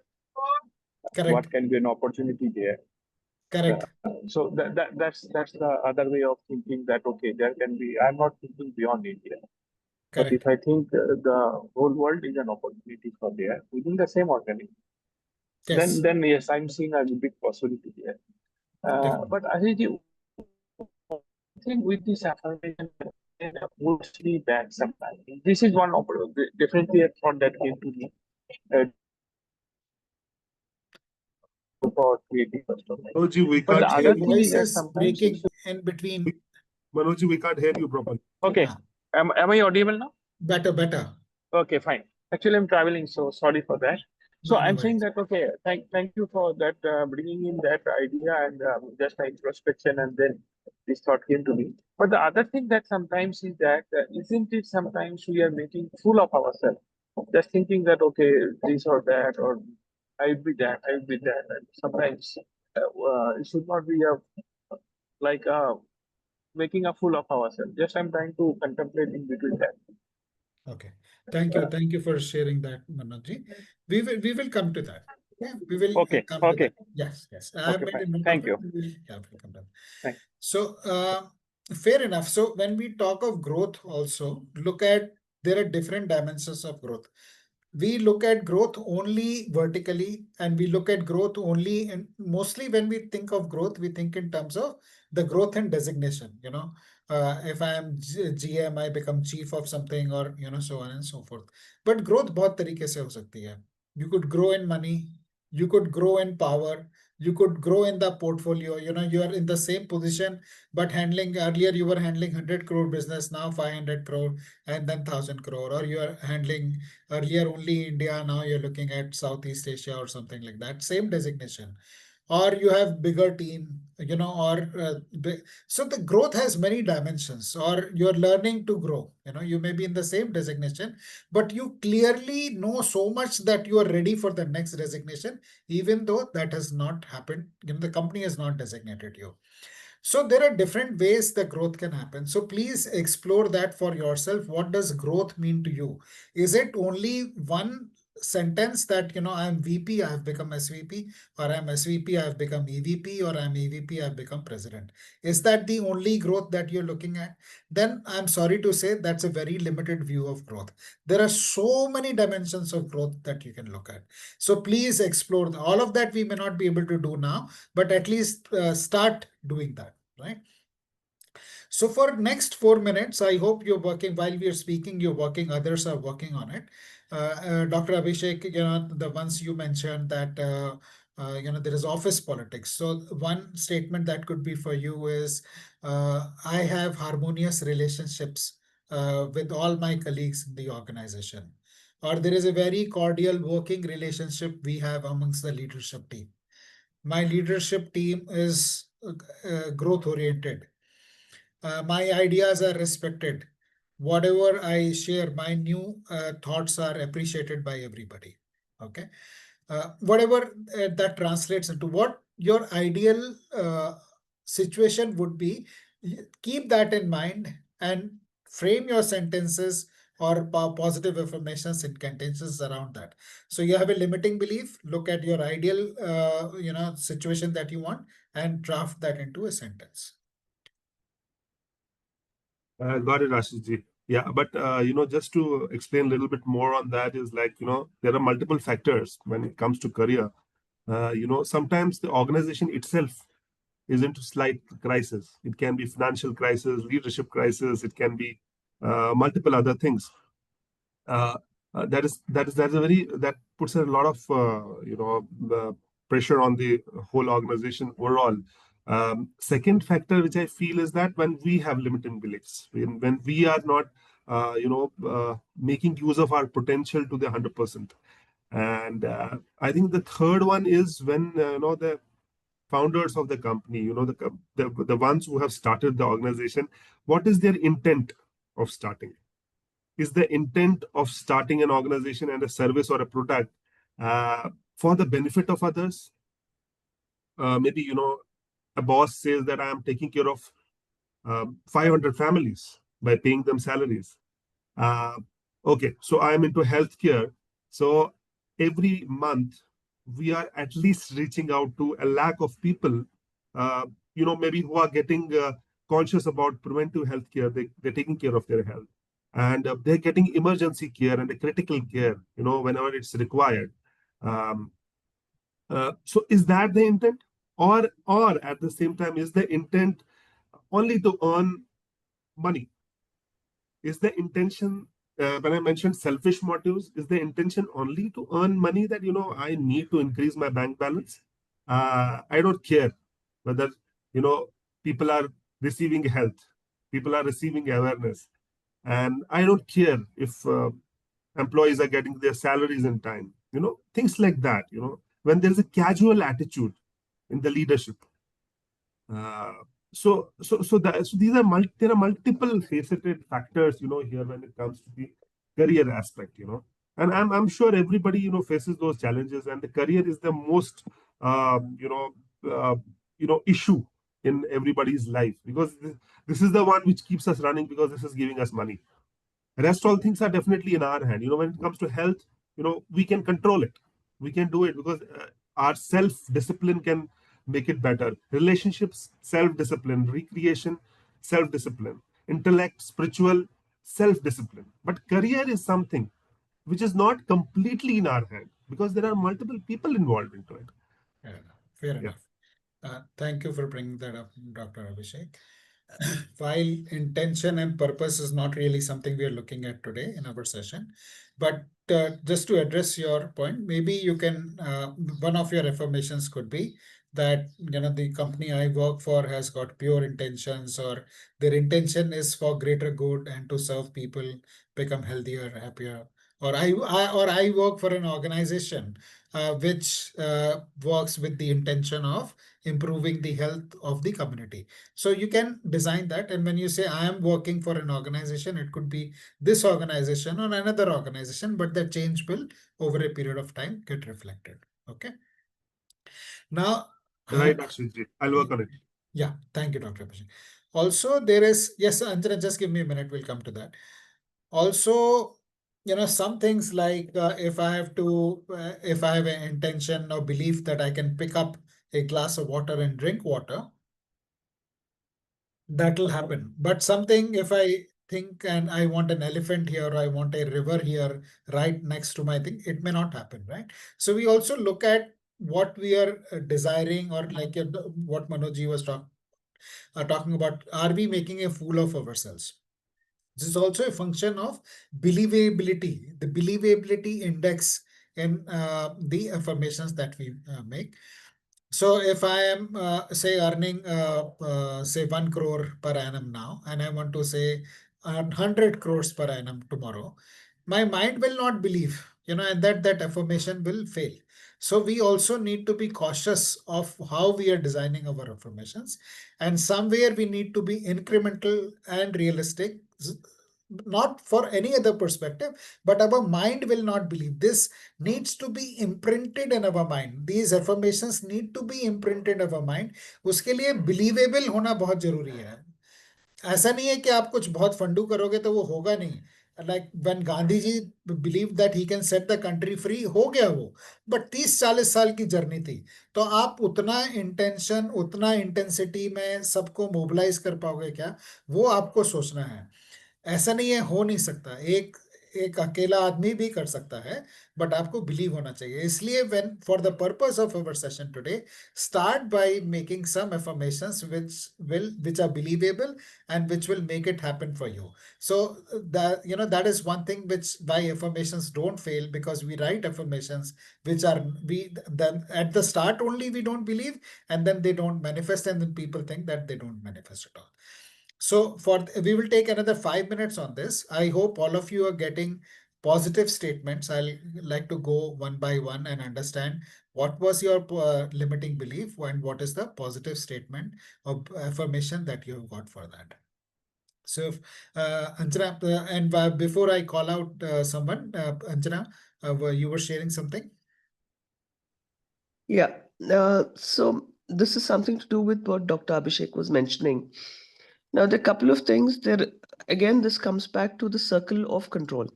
Speaker 1: Correct.
Speaker 7: What can be an opportunity there?
Speaker 1: Correct.
Speaker 7: So that's the other way of thinking, that okay, there can be. I'm not thinking beyond India. But
Speaker 1: Correct.
Speaker 7: if I think the whole world is an opportunity for there within the same organism,
Speaker 1: Yes.
Speaker 7: then yes, I'm seeing a big possibility there. But I think with this affirmation, mostly bad sometimes. This is one definitely a thought that came to me. For creating customers.
Speaker 8: Manojji, we
Speaker 7: But the
Speaker 8: can't hear
Speaker 7: other
Speaker 8: you.
Speaker 7: thing is
Speaker 1: Voice
Speaker 7: that
Speaker 1: is
Speaker 7: sometimes
Speaker 1: breaking in between.
Speaker 8: Manojji, we can't hear you properly.
Speaker 7: okay. Am I audible now?
Speaker 1: Better.
Speaker 7: Okay, fine. Actually, I'm traveling, so sorry for that. So
Speaker 1: No
Speaker 7: I'm saying
Speaker 1: worries.
Speaker 7: that, okay, thank you for that, bringing in that idea and just my introspection, and then this thought came to me. But the other thing that sometimes is that, isn't it sometimes we are making fool of ourselves, just thinking that, okay, this or that, or I'll be that, I'll be that. And sometimes it should not be like making a fool of ourselves. Just I'm trying to contemplate in between that.
Speaker 1: Okay. Thank you. Thank you for sharing that, Manojji. We will come to that. Yeah, we will
Speaker 7: Okay,
Speaker 1: come to
Speaker 7: okay,
Speaker 1: that. Yes. I have
Speaker 7: okay,
Speaker 1: made a
Speaker 7: fine.
Speaker 1: note
Speaker 7: Thank
Speaker 1: of it.
Speaker 7: you.
Speaker 1: We'll come to that.
Speaker 7: Thank
Speaker 1: So, fair enough. So when we talk of growth also, there are different dimensions of growth. We look at growth only vertically, and we look at growth only, and mostly when we think of growth, we think in terms of the growth and designation. If I am GM, I become chief of something, or so on and so forth. But growth बहुत तरीके से हो सकती है. You could grow in money, you could grow in power, you could grow in the portfolio. You are in the same position, but earlier you were handling 100 crore business, now 500 crore, and then 1,000 crore. Or you are handling earlier only India, now you're looking at Southeast Asia or something like that. Same designation. Or you have bigger team, so the growth has many dimensions. Or you're learning to grow. You may be in the same designation, but you clearly know so much that you are ready for the next designation, even though that has not happened. The company has not designated you. So there are different ways the growth can happen. So please explore that for yourself. What does growth mean to you? Is it only one sentence that, I'm VP, I have become SVP, or I'm SVP, I have become EVP, or I'm EVP, I have become president? Is that the only growth that you're looking at? Then I'm sorry to say that's a very limited view of growth. There are so many dimensions of growth that you can look at. So please explore all of that. We may not be able to do now, but at least start doing that, right? So for next 4 minutes, I hope you're working while we are speaking, you're working, others are working on it. Dr. Abhishek, the ones you mentioned that, there is office politics. So one statement that could be for you is, I have harmonious relationships with all my colleagues in the organization. Or there is a very cordial working relationship we have amongst the leadership team. My leadership team is growth oriented. My ideas are respected. Whatever I share, my new thoughts are appreciated by everybody. Okay. Whatever that translates into, what your ideal situation would be, keep that in mind and frame your sentences or positive affirmations, incantations around that. So you have a limiting belief, look at your ideal situation that you want and draft that into a sentence.
Speaker 8: Got it, Ashishji. Yeah, but just to explain a little bit more on that is like, there are multiple factors when it comes to career. Sometimes the organization itself is into slight crisis. It can be financial crisis, leadership crisis. It can be multiple other things. That puts a lot of the pressure on the whole organization overall. Second factor which I feel is that when we have limiting beliefs, when we are not making use of our potential to the 100%. And I think the third one is when the founders of the company, the ones who have started the organization, what is their intent of starting? Is the intent of starting an organization and a service or a product for the benefit of others? Maybe, a boss says that I am taking care of 500 families by paying them salaries. Okay, so I am into healthcare. So every month, we are at least reaching out to a lakh of people, maybe who are getting conscious about preventive healthcare. They're taking care of their health. And they're getting emergency care and the critical care, whenever it's required. So is that the intent? Or at the same time, is the intent only to earn money? Is the intention, when I mentioned selfish motives, is the intention only to earn money that, I need to increase my bank balance? I don't care whether, people are receiving health, people are receiving awareness. And I don't care if employees are getting their salaries in time, things like that, when there's a casual attitude in the leadership. So these are there are multiple faceted factors, here when it comes to the career aspect, and I'm sure everybody, faces those challenges, and the career is the most, issue in everybody's life, because this is the one which keeps us running, because this is giving us money. Rest all things are definitely in our hand. When it comes to health, we can control it. We can do it because our self-discipline can make it better. Relationships, self-discipline. Recreation, self-discipline. Intellect, spiritual, self-discipline. But career is something which is not completely in our hand, because there are multiple people involved into it.
Speaker 1: Fair enough. Fair enough. Thank you for bringing that up, Dr. Abhishek. while intention and purpose is not really something we are looking at today in our session. But just to address your point, maybe you can, one of your affirmations could be that, the company I work for has got pure intentions, or their intention is for greater good and to serve people, become healthier, happier. Or I work for an organization which works with the intention of improving the health of the community. So you can design that. And when you say I am working for an organization, it could be this organization or another organization, but the change will over a period of time get reflected. Okay. Now,
Speaker 8: Right, Ashwinji. I'll work on it.
Speaker 1: yeah, thank you, Dr. Abhishek. Also, there is, yes, Anjana, just give me a minute, we'll come to that. Also, some things like if I have an intention or belief that I can pick up a glass of water and drink water, that will happen. But something, if I think and I want an elephant here, or I want a river here right next to my thing, it may not happen, right? So we also look at what we are desiring, or like what Manoj was talking about. Are we making a fool of ourselves? This is also a function of believability, the believability index in the affirmations that we make. So if I am, say, earning, say, 1 crore per annum now, and I want to say 100 crores per annum tomorrow, my mind will not believe, and that affirmation will fail. So we also need to be cautious of how we are designing our affirmations. And somewhere we need to be incremental and realistic, not for any other perspective, but our mind will not believe. This needs to be imprinted in our mind. These affirmations need to be imprinted in our mind. उसके लिए believable होना बहुत जरूरी है. ऐसा नहीं है कि आप कुछ बहुत फंडू करोगे तो वो होगा नहीं. Like when Gandhi ji believed that he can set the country free, हो गया वो. But 30-40 साल की जर्नी थी. तो आप उतना इंटेंशन, उतना इंटेंसिटी में सबको मोबिलाइज कर पाओगे क्या, वो आपको सोचना है. ऐसा नहीं है, हो नहीं सकता. एक एक अकेला आदमी भी कर सकता है, बट आपको बिलीव होना चाहिए. इसलिए when for the purpose of our session today, start by making some affirmations which are believable and which will make it happen for you. So that is one thing which why affirmations don't fail, because we write affirmations which are, we then at the start only we don't believe, and then they don't manifest, and then people think that they don't manifest at all. So we will take another 5 minutes on this. I hope all of you are getting positive statements. I'll like to go one by one and understand what was your limiting belief and what is the positive statement or affirmation that you have got for that. So, Anjana, and before I call out someone, Anjana, you were sharing something?
Speaker 5: Yeah. So this is something to do with what Dr. Abhishek was mentioning. Now, there are a couple of things. Again, this comes back to the circle of control.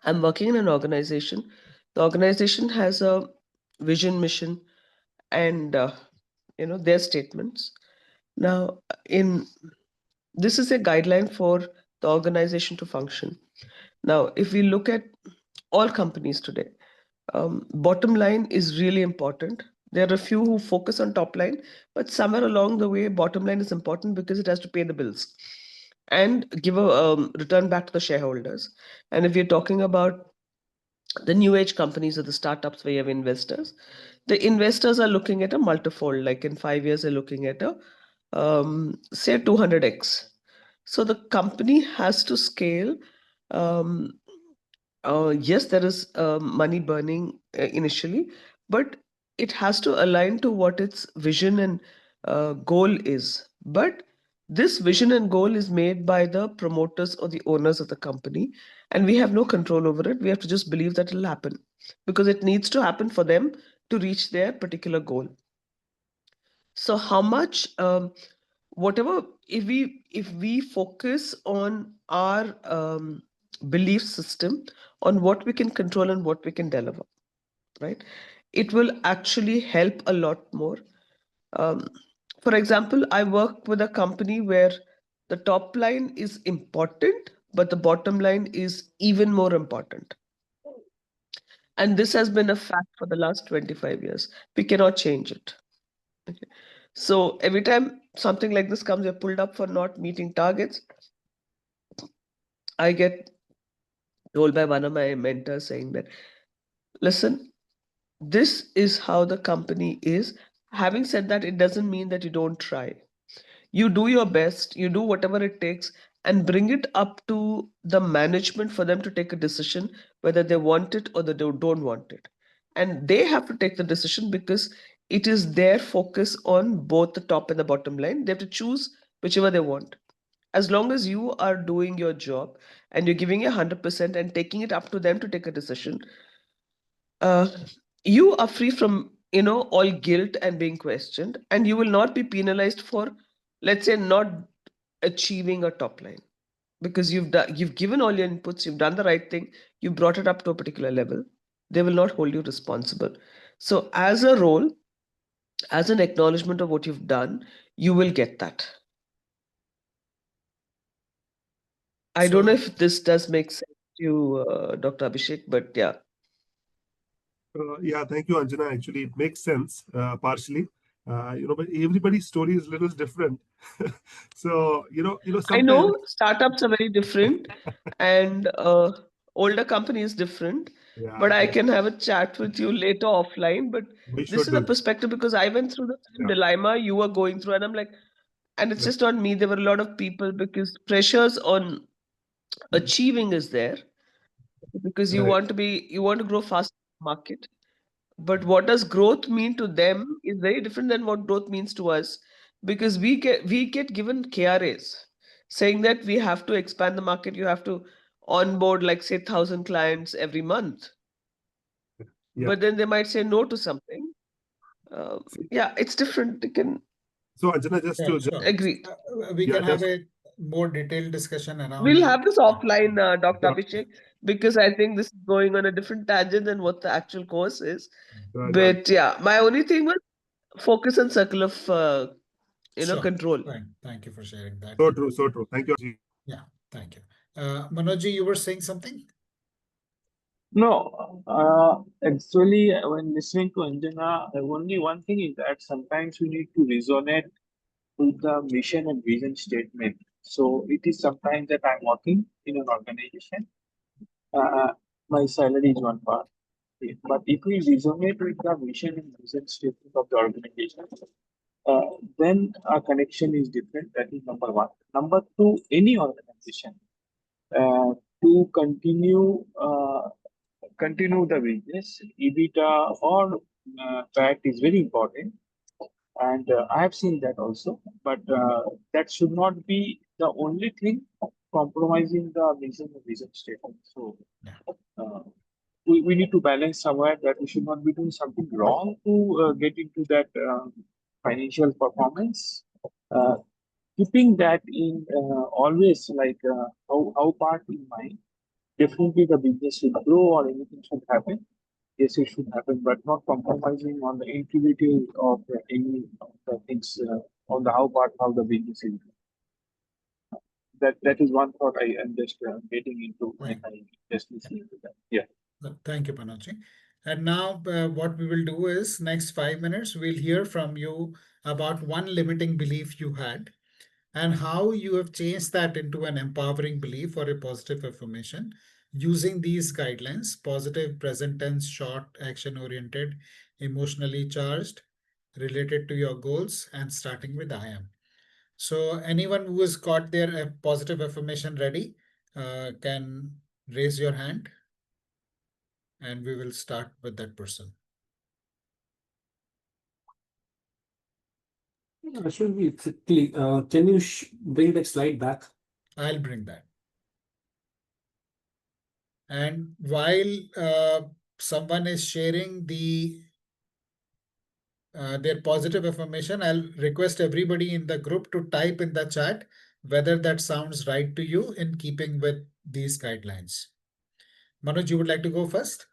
Speaker 5: I'm working in an organization. The organization has a vision, mission, and their statements. Now, this is a guideline for the organization to function. Now, if we look at all companies today, bottom line is really important. There are a few who focus on top line, but somewhere along the way, bottom line is important because it has to pay the bills and give a return back to the shareholders. And if you're talking about the new age companies or the startups where you have investors, the investors are looking at a multifold. Like in 5 years, they're looking at a say 200x. So the company has to scale. Yes, there is money burning initially, but it has to align to what its vision and goal is. But this vision and goal is made by the promoters or the owners of the company, and we have no control over it. We have to just believe that it'll happen because it needs to happen for them to reach their particular goal. So, how much, whatever, if we focus on our belief system, on what we can control and what we can deliver, right, it will actually help a lot more. um, for example, I work with a company where the top line is important, but the bottom line is even more important. And this has been a fact for the last 25 years. We cannot change it. Okay. So every time something like this comes, you're pulled up for not meeting targets. I get told by one of my mentors saying that, listen, this is how the company is. Having said that, it doesn't mean that you don't try. You do your best, you do whatever it takes, and bring it up to the management for them to take a decision whether they want it or they don't want it. And they have to take the decision because it is their focus on both the top and the bottom line. They have to choose whichever they want. As long as you are doing your job and you're giving it 100% and taking it up to them to take a decision, uh, you are free from all guilt and being questioned, and you will not be penalized for, let's say, not achieving a top line, because you've given all your inputs, you've done the right thing, you brought it up to a particular level. They will not hold you responsible. So as a role, as an acknowledgement of what you've done, you will get that. I don't know if this does make sense to you, Dr. Abhishek, but yeah.
Speaker 8: Yeah, thank you, Anjana. Actually, it makes sense partially. But everybody's story is a little different. So,
Speaker 5: I
Speaker 8: sometimes.
Speaker 5: know startups are very different and older company is different,
Speaker 8: Yeah,
Speaker 5: but I can have a chat with you later offline. But
Speaker 8: we
Speaker 5: this
Speaker 8: should
Speaker 5: is a
Speaker 8: do that.
Speaker 5: perspective because I went through the same
Speaker 8: Yeah.
Speaker 5: dilemma you were going through, and I'm like, and it's
Speaker 8: Yeah.
Speaker 5: just not me. There were a lot of people because pressures on achieving is there because you
Speaker 8: Right.
Speaker 5: want to grow fast in the market. But what does growth mean to them is very different than what growth means to us, because we get given KRAs saying that we have to expand the market. You have to onboard like say 1,000 clients every month.
Speaker 8: Yeah.
Speaker 5: But then they might say no to something. Yeah, it's different. You can
Speaker 8: So, Anjana, just
Speaker 1: Yeah,
Speaker 8: to
Speaker 1: sure.
Speaker 5: agree.
Speaker 1: We
Speaker 8: Yeah,
Speaker 1: can have
Speaker 8: just
Speaker 1: a more detailed discussion around.
Speaker 5: We'll have this offline, Dr.
Speaker 8: Sure.
Speaker 5: Abhishek, because I think this is going on a different tangent than what the actual course is.
Speaker 8: Done.
Speaker 5: But yeah, my only thing was focus on circle of
Speaker 1: Sure.
Speaker 5: control.
Speaker 1: Fine. Thank you for sharing that.
Speaker 8: So true, so true. Thank you, Anjana.
Speaker 1: Yeah, thank you. Manojji, you were saying something?
Speaker 7: No, actually, when listening to Anjana, only one thing is that sometimes we need to resonate with the mission and vision statement. So it is sometimes that I'm working in an organization, uh, my salary is one part. But if we resonate with the mission and vision statement of the organization, uh, then our connection is different. That is number one. Number two, any organization uh, to continue the business, EBITDA or PAT is very important. And I have seen that also, but that should not be the only thing compromising the vision statement. So uh, we need to balance somewhere that we should not be doing something wrong to get into that financial performance. Uh, Keeping that in always like how part in mind, definitely the business should grow or anything should happen. Yes, it should happen, but not compromising on the integrity of any of the things on the how part how the business is. That is one thought I am just getting into when
Speaker 1: Right.
Speaker 7: I just listening to that. Yeah.
Speaker 1: Thank you, Manojji. And now what we will do is next 5 minutes, we'll hear from you about one limiting belief you had and how you have changed that into an empowering belief or a positive affirmation using these guidelines: positive, present tense, short, action oriented, emotionally charged, related to your goals, and starting with I am. So anyone who has got their positive affirmation ready can raise your hand and we will start with that person.
Speaker 9: Should we quickly, can you bring that slide back?
Speaker 1: I'll bring that. And while someone is sharing their positive affirmation, I'll request everybody in the group to type in the chat whether that sounds right to you in keeping with these guidelines. Manoj, you would like to go first?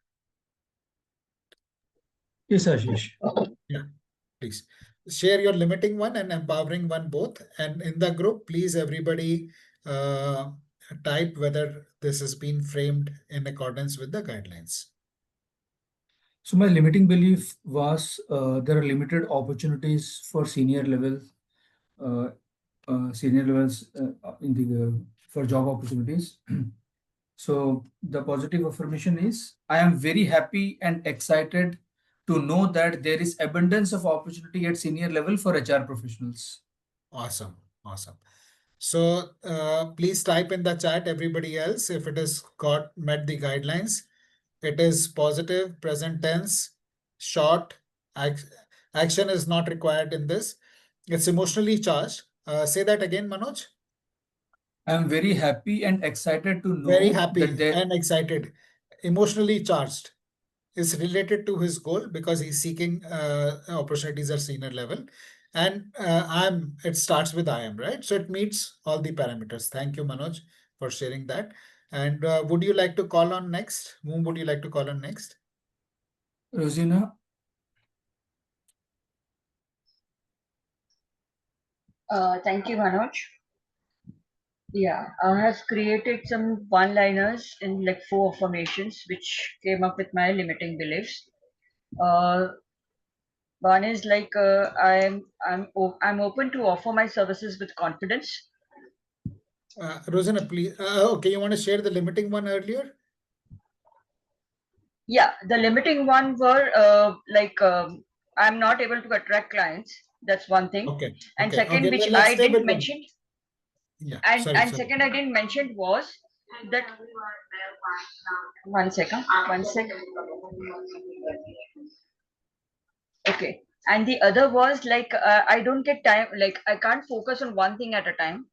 Speaker 9: Yes, Ashish.
Speaker 1: Yeah, please. Share your limiting one and empowering one both. And in the group, please everybody type whether this has been framed in accordance with the guidelines.
Speaker 4: So my limiting belief was there are limited opportunities for uh, senior levels in the for job opportunities. So the positive affirmation is I am very happy and excited to know that there is abundance of opportunity at senior level for HR professionals.
Speaker 1: Awesome. Awesome. So please type in the chat, everybody else, if it has got met the guidelines. It is positive, present tense, short. Action is not required in this. It's emotionally charged. Say that again, Manoj.
Speaker 4: I am very happy and excited to
Speaker 1: Very
Speaker 4: know
Speaker 1: happy
Speaker 4: that there.
Speaker 1: and excited. Emotionally charged is related to his goal because he's seeking opportunities at senior level. And it starts with I am, right? So it meets all the parameters. Thank you, Manoj, for sharing that. And would you like to call on next? Whom would you like to call on next?
Speaker 4: Rosina,
Speaker 6: Thank you, Manoj. Yeah, I have created some one-liners in like 4 affirmations, which came up with my limiting beliefs. One is like I'm open to offer my services with confidence.
Speaker 1: Rosina, please. Okay, you want to share the limiting one earlier?
Speaker 6: Yeah, the limiting one were I'm not able to attract clients. That's one thing.
Speaker 1: Okay.
Speaker 6: And
Speaker 1: Okay.
Speaker 6: second,
Speaker 1: Okay.
Speaker 6: which
Speaker 1: Let's
Speaker 6: I
Speaker 1: stay
Speaker 6: didn't
Speaker 1: with one.
Speaker 6: mention,
Speaker 1: Yeah.
Speaker 6: and
Speaker 1: Sorry.
Speaker 6: second I didn't mention was that. One second. One second. Okay. And the other was like I don't get time. Like I can't focus on one thing at a time.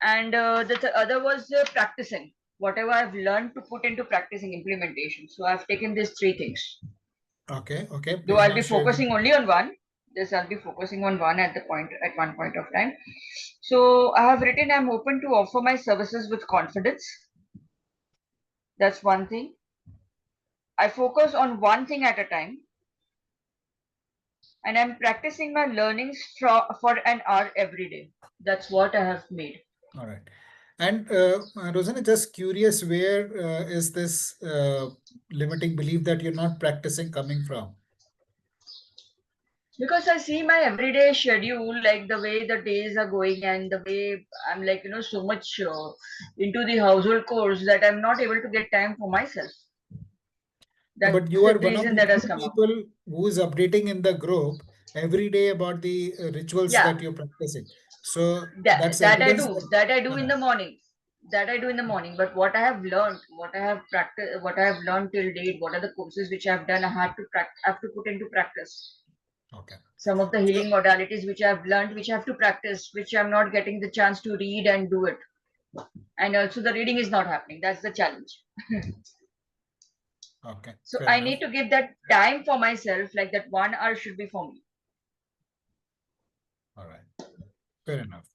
Speaker 6: And the other was practicing whatever I've learned to put into practicing implementation. So I've taken these 3 things.
Speaker 1: Okay. Okay.
Speaker 6: Though
Speaker 1: Please
Speaker 6: I'll
Speaker 1: now
Speaker 6: be
Speaker 1: share.
Speaker 6: focusing only on one. This I'll be focusing on one at one point of time. So I have written I'm open to offer my services with confidence. That's one thing. I focus on one thing at a time. And I'm practicing my learnings for an hour every day. That's what I have made.
Speaker 1: All right. And Rosanna, just curious, where is this limiting belief that you're not practicing coming from?
Speaker 6: Because I see my everyday schedule, like the way the days are going and the way I'm like, so much into the household chores that I'm not able to get time for myself. That's
Speaker 1: But you
Speaker 6: the
Speaker 1: are one of
Speaker 6: reason
Speaker 1: the
Speaker 6: that has
Speaker 1: few
Speaker 6: come up.
Speaker 1: people who is updating in the group every day about the rituals
Speaker 6: Yeah,
Speaker 1: that you're practicing. So
Speaker 6: that,
Speaker 1: that's
Speaker 6: that I
Speaker 1: evidence
Speaker 6: do.
Speaker 1: that.
Speaker 6: That I do in the morning. That I do in the morning. But what I have learned, what I have practiced, what I have learned till date, what are the courses which I have done, I have to put into practice.
Speaker 1: Okay.
Speaker 6: Some of the
Speaker 1: So,
Speaker 6: healing modalities which I've learned, which I have to practice, which I'm not getting the chance to read and do it. And also the reading is not happening. That's the challenge.
Speaker 1: okay.
Speaker 6: So
Speaker 1: Fair
Speaker 6: I
Speaker 1: enough.
Speaker 6: need to give that time for myself, like that 1 hour should be for me.
Speaker 1: All right. Fair enough.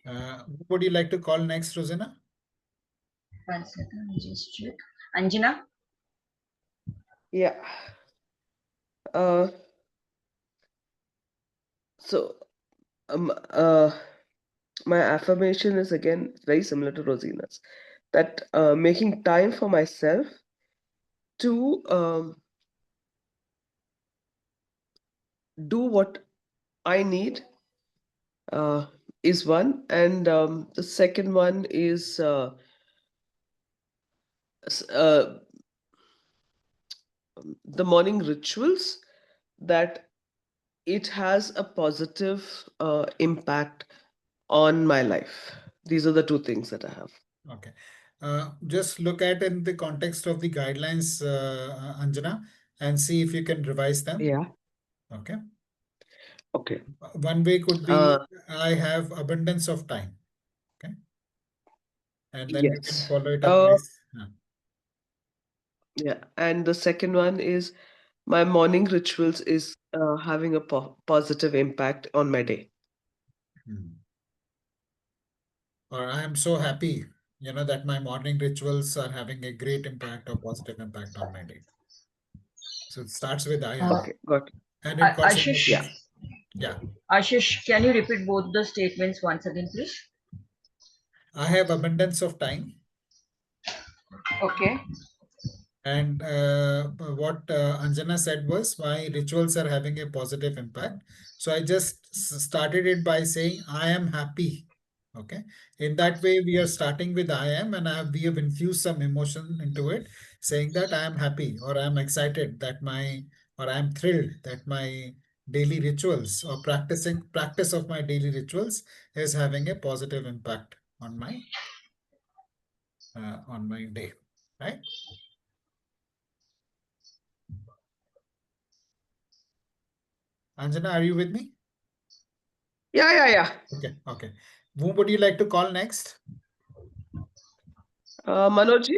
Speaker 1: Who would you like to call next, Rosanna?
Speaker 6: 1 second, let me just check. Anjana?
Speaker 5: Yeah. So my affirmation is again very similar to Rosina's, that making time for myself to do what I need is one, and the second one is the morning rituals, that it has a positive impact on my life. These are the 2 things that I have.
Speaker 1: Okay. Just look at in the context of the guidelines, Anjana, and see if you can revise them.
Speaker 5: Yeah.
Speaker 1: Okay.
Speaker 5: Okay.
Speaker 1: One way could be I have abundance of time. Okay. And then you can
Speaker 5: Yes.
Speaker 1: follow it up with.
Speaker 5: Yeah. And the second one is my morning rituals is having a positive impact on my day.
Speaker 1: Or I am so happy, that my morning rituals are having a great impact or positive impact on my day. So it starts with I am.
Speaker 5: Okay, got it.
Speaker 1: And it got
Speaker 6: Ashish,
Speaker 5: Yeah.
Speaker 1: Yeah.
Speaker 6: Ashish, can you repeat both the statements once again, please?
Speaker 1: I have abundance of time.
Speaker 6: Okay.
Speaker 1: And what Anjana said was my rituals are having a positive impact. So I just started it by saying I am happy. Okay. In that way, we are starting with I am, and we have infused some emotion into it, saying that I am happy, or I am excited that or I am thrilled that my daily rituals or practice of my daily rituals is having a positive impact on my day. Right. Anjana, are you with me?
Speaker 5: Yeah.
Speaker 1: Okay. Whom would you like to call next?
Speaker 5: Manojji?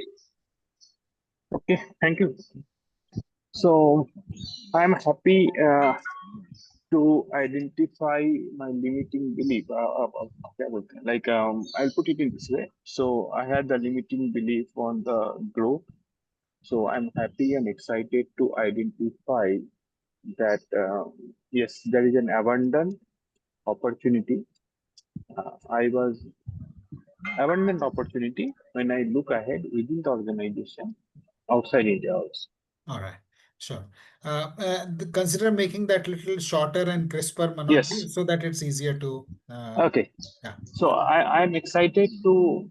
Speaker 7: Okay, thank you. So I'm happy to identify my limiting belief. क्या बोलते हैं? Like I'll put it in this way. So I had the limiting belief on the growth. So I'm happy and excited to identify that yes, there is an abundant opportunity. I was abundant opportunity when I look ahead within the organization, outside India also.
Speaker 1: All right, sure. Consider making that little shorter and crisper, Manoj,
Speaker 7: Yes.
Speaker 1: so that it's easier to.
Speaker 7: Okay.
Speaker 1: Yeah.
Speaker 7: So I'm excited to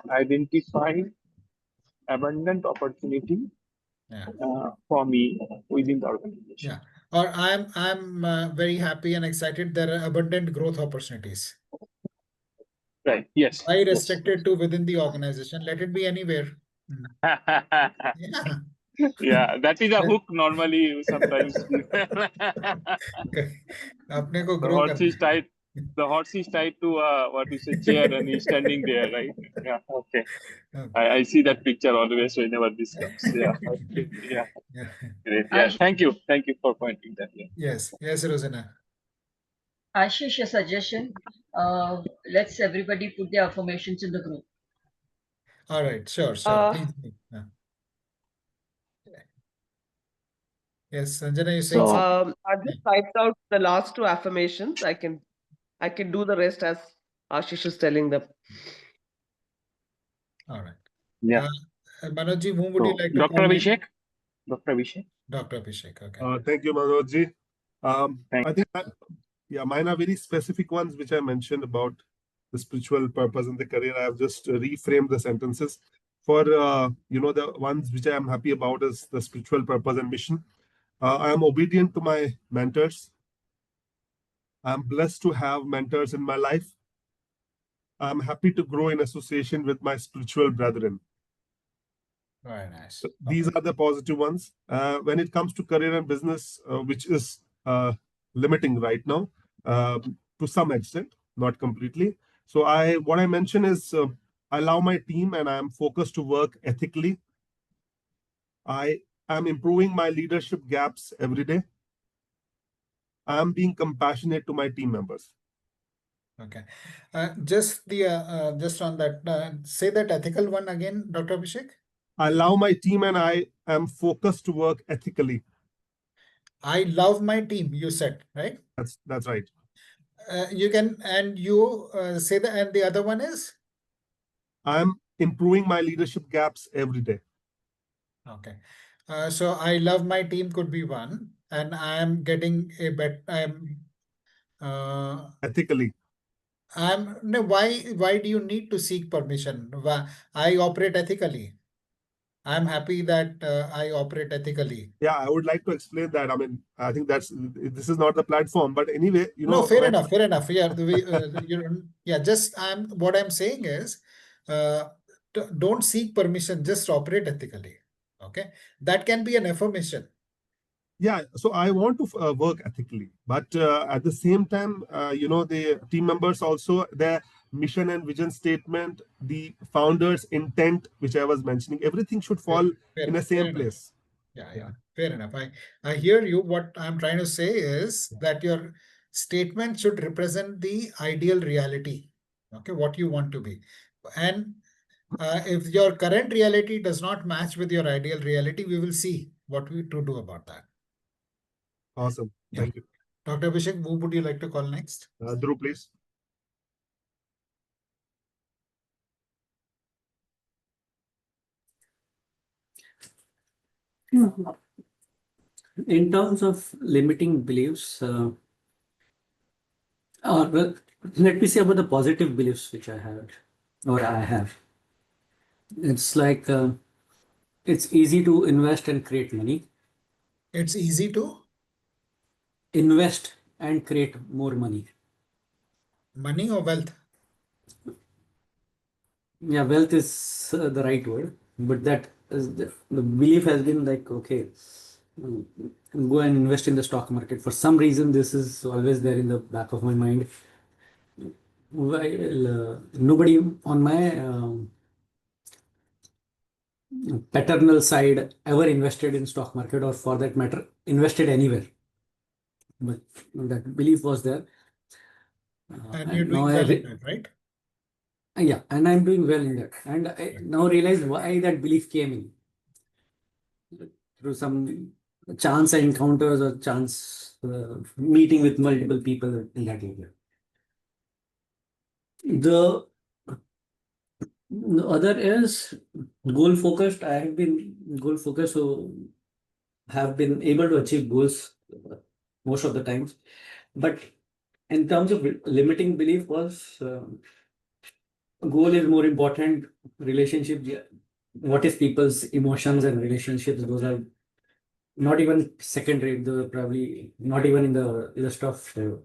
Speaker 7: identify abundant opportunity
Speaker 1: Yeah.
Speaker 7: for me within the organization.
Speaker 1: Yeah. Or I'm very happy and excited. There are abundant growth opportunities.
Speaker 7: Right. Yes.
Speaker 1: Why
Speaker 7: Yes.
Speaker 1: restricted to within the organization? Let it be anywhere. Yeah.
Speaker 7: Yeah, that is a hook normally sometimes.
Speaker 1: अपने को
Speaker 7: The
Speaker 1: grow
Speaker 7: horse is
Speaker 1: करना
Speaker 7: tied.
Speaker 1: है.
Speaker 7: The horse is tied to what you say chair, and he's standing there, right? Yeah. Okay.
Speaker 1: Okay.
Speaker 7: I see that picture always whenever this comes. Yeah. Okay. Yeah.
Speaker 1: Yeah.
Speaker 7: Great. Yeah. Thank you. Thank you for pointing that. Yeah.
Speaker 1: Yes, Rosina.
Speaker 6: Ashish, a suggestion. Let's everybody put their affirmations in the group.
Speaker 1: All right, sure.
Speaker 5: Uh,
Speaker 1: Please. Yeah. Yes, Sanjana, you saying
Speaker 5: So
Speaker 1: something?
Speaker 5: I just typed out the last two affirmations. I can do the rest as Ashish is telling them.
Speaker 1: All right.
Speaker 7: Yeah.
Speaker 1: Manojji, whom would you
Speaker 7: So,
Speaker 1: like to
Speaker 7: Dr.
Speaker 1: call next?
Speaker 7: Abhishek. Dr. Abhishek.
Speaker 1: Dr. Abhishek. Okay.
Speaker 8: Thank you, Manojji.
Speaker 7: Thank
Speaker 8: I think, mine are very specific ones which I mentioned about the spiritual purpose in the career. I have just reframed the sentences. For the ones which I am happy about is the spiritual purpose and mission. I am obedient to my mentors. I am blessed to have mentors in my life. I am happy to grow in association with my spiritual brethren.
Speaker 1: Very nice.
Speaker 8: So these are the positive ones. When it comes to career and business, which is limiting right now to some extent, not completely. So what I mention is I allow my team and I am focused to work ethically. I am improving my leadership gaps every day. I am being compassionate to my team members.
Speaker 1: Okay. Just on that, say that ethical one again, Dr. Abhishek.
Speaker 8: I allow my team and I am focused to work ethically.
Speaker 1: I love my team, you said, right?
Speaker 8: That's right.
Speaker 1: You can, and you say that, and the other one is?
Speaker 8: I am improving my leadership gaps every day.
Speaker 1: Okay. So I love my team could be one, and I am getting a
Speaker 8: Ethically.
Speaker 1: no, why do you need to seek permission? I operate ethically. I'm happy that I operate ethically.
Speaker 8: Yeah, I would like to explain that. I mean, I think this is not the platform, but anyway,
Speaker 1: No, fair enough. Yeah, just what I'm saying is, don't seek permission, just operate ethically. Okay, that can be an affirmation.
Speaker 8: Yeah, so I want to work ethically, but at the same time, the team members also, their mission and vision statement, the founder's intent, which I was mentioning, everything should fall in the same place.
Speaker 1: Yeah, fair enough. I hear you. What I'm trying to say is that your statement should represent the ideal reality. Okay, what you want to be. And if your current reality does not match with your ideal reality, we will see what we to do about that.
Speaker 8: Awesome.
Speaker 1: Yeah.
Speaker 8: Thank you.
Speaker 1: Dr. Abhishek, who would you like to call next?
Speaker 8: Dhruv, please.
Speaker 9: In terms of limiting beliefs, well, let me say about the positive beliefs which I had or I have. It's like it's easy to invest and create money.
Speaker 1: It's easy to
Speaker 9: Invest and create more money.
Speaker 1: money or wealth.
Speaker 9: Yeah, wealth is the right word, but that is the belief has been like, okay, mm, go and invest in the stock market. For some reason, this is always there in the back of my mind. While nobody on my paternal side ever invested in stock market, or for that matter, invested anywhere. But that belief was there.
Speaker 1: And you're
Speaker 9: And now
Speaker 1: doing well in that, right?
Speaker 9: yeah, and I'm doing well in that. And I now realize why that belief came in. Through some chance encounters or chance meeting with multiple people in that area. The other is goal focused. I have been goal focused, so have been able to achieve goals most of the times. But in terms of limiting belief was goal is more important. Relationship, yeah. What is people's emotions and relationships? Those are not even secondary. They're probably not even in the list of to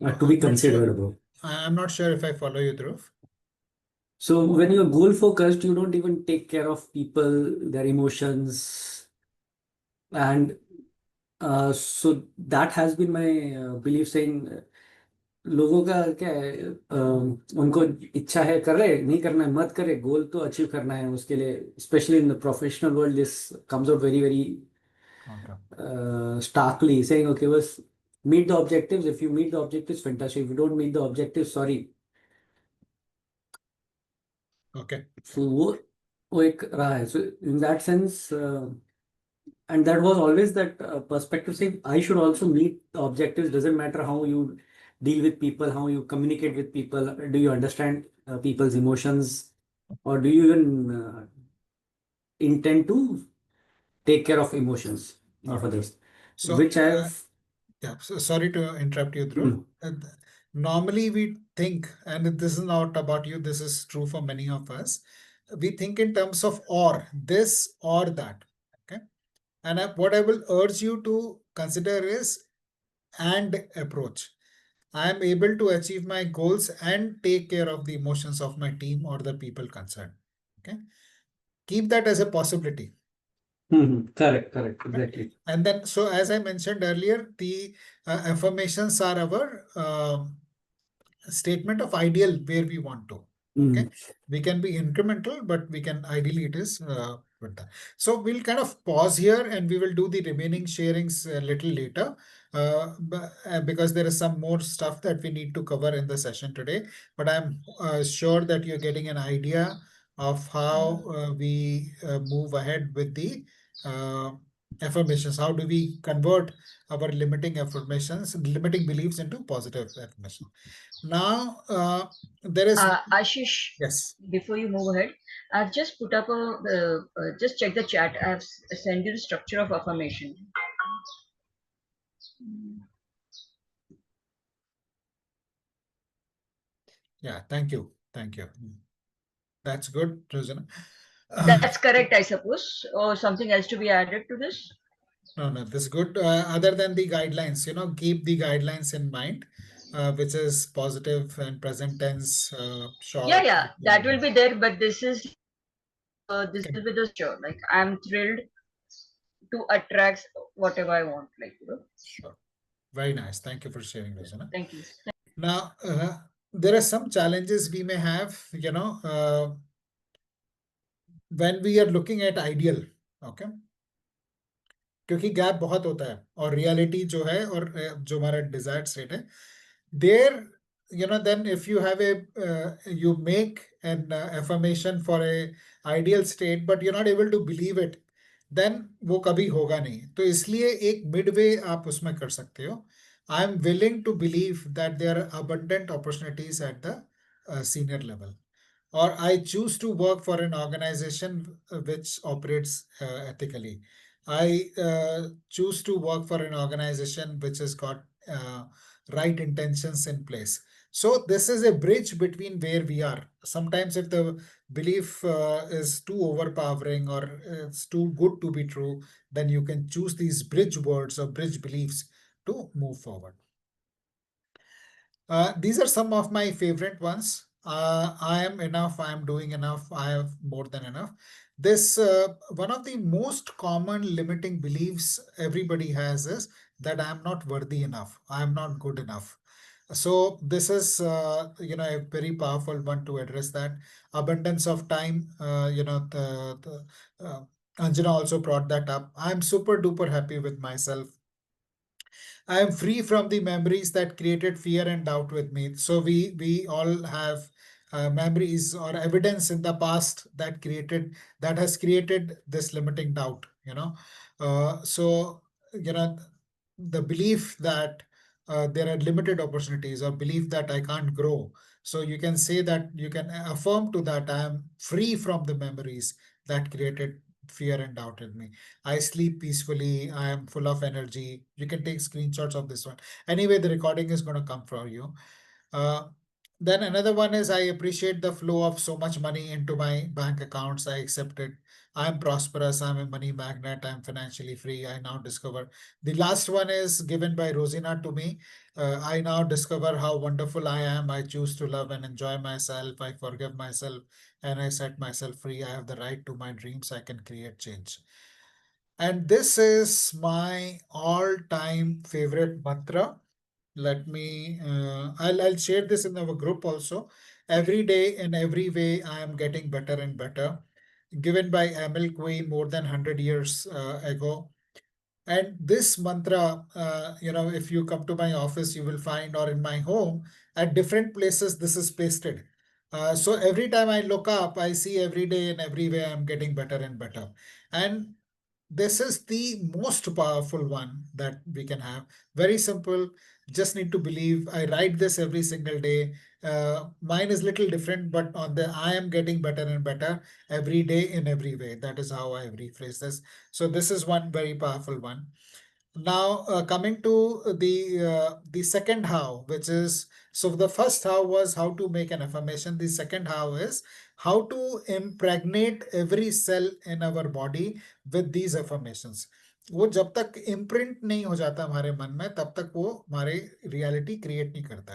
Speaker 9: be
Speaker 1: I'm not sure.
Speaker 9: considered about.
Speaker 1: I'm not sure if I follow you, Dhruv.
Speaker 9: So when you're goal focused, you don't even take care of people, their emotions, and so that has been my belief saying लोगों का क्या है उनको इच्छा है कर रहे नहीं करना है मत करे गोल तो अचीव करना है उसके लिए specially in the professional world this comes out very very starkly saying okay was meet the objectives. If you meet the objectives, fantastic. If you don't meet the objectives, sorry.
Speaker 1: Okay.
Speaker 9: So वो एक रहा है. So in that sense, and that was always that perspective saying I should also meet the objectives. Doesn't matter how you deal with people, how you communicate with people. Do you understand people's emotions, or do you even intend to take care of emotions of others?
Speaker 1: So,
Speaker 9: which I've
Speaker 1: yeah, so sorry to interrupt you, Dhruv. Normally we think, and this is not about you, this is true for many of us, we think in terms of or, this or that. Okay. And what I will urge you to consider is and approach. I am able to achieve my goals and take care of the emotions of my team or the people concerned. Okay. Keep that as a possibility.
Speaker 9: Correct, exactly.
Speaker 1: And then, so as I mentioned earlier, the affirmations are our statement of ideal where we want to. Okay, we can be incremental, but we can ideally it is with that. So we'll kind of pause here and we will do the remaining sharings a little later because there is some more stuff that we need to cover in the session today. But I'm sure that you're getting an idea of how we move ahead with the affirmations. How do we convert our limiting affirmations, limiting beliefs into positive affirmations? Now, there is
Speaker 6: Ashish.
Speaker 1: yes.
Speaker 6: Before you move ahead, I've just put up just check the chat. I've sent you the structure of affirmation.
Speaker 1: Yeah, thank you. That's good, Rosana.
Speaker 6: That's correct, I suppose, or something else to be added to this?
Speaker 1: No, this is good. Other than the guidelines, keep the guidelines in mind, which is positive and present tense, short.
Speaker 6: Yeah, that will be there, but this is this will be the show. Like I'm thrilled to attract whatever I want.
Speaker 1: Sure. Very nice. Thank you for sharing, Rosana.
Speaker 6: Thank you.
Speaker 1: Now, there are some challenges we may have, when we are looking at ideal. Okay. क्योंकि gap बहुत होता है और reality जो है और जो हमारा डिजायर्ड स्टेट है there then if you have you make an affirmation for a ideal state but you're not able to believe it, then वो कभी होगा नहीं. तो इसलिए एक midway आप उसमें कर सकते हो. I am willing to believe that there are abundant opportunities at the senior level. or I choose to work for an organization which operates ethically. I choose to work for an organization which has got right intentions in place. So this is a bridge between where we are. Sometimes if the belief is too overpowering or it's too good to be true, then you can choose these bridge words or bridge beliefs to move forward. These are some of my favorite ones. I am enough, I am doing enough, I have more than enough. This one of the most common limiting beliefs everybody has is that I am not worthy enough, I am not good enough. So this is a very powerful one to address that. Abundance of time, Anjana also brought that up. I'm super duper happy with myself. I am free from the memories that created fear and doubt with me. So we all have memories or evidence in the past that has created this limiting doubt. So the belief that there are limited opportunities or belief that I can't grow. So you can say that you can affirm to that I am free from the memories that created fear and doubt in me. I sleep peacefully. I am full of energy. You can take screenshots of this one. Anyway, the recording is going to come for you. Uh, then another one is I appreciate the flow of so much money into my bank accounts. I accept it. I'm prosperous. I'm a money magnet. I'm financially free. I now discover. The last one is given by Rosina to me. I now discover how wonderful I am. I choose to love and enjoy myself. I forgive myself and I set myself free. I have the right to my dreams. I can create change. And this is my all-time favorite mantra. I'll share this in our group also. Every day in every way, I am getting better and better. Given by Emil Queen more than 100 years ago. And this mantra, if you come to my office, you will find, or in my home, at different places, this is pasted. So every time I look up, I see every day in every way I'm getting better and better. And this is the most powerful one that we can have. Very simple. Just need to believe. I write this every single day. Mine is little different, but on the I am getting better and better every day in every way. That is how I rephrase this. So this is one very powerful one. Now coming to the second how, which is, so the first how was how to make an affirmation. The second how is how to impregnate every cell in our body with these affirmations. वो जब तक imprint नहीं हो जाता हमारे मन में तब तक वो हमारे रियलिटी क्रिएट नहीं करता.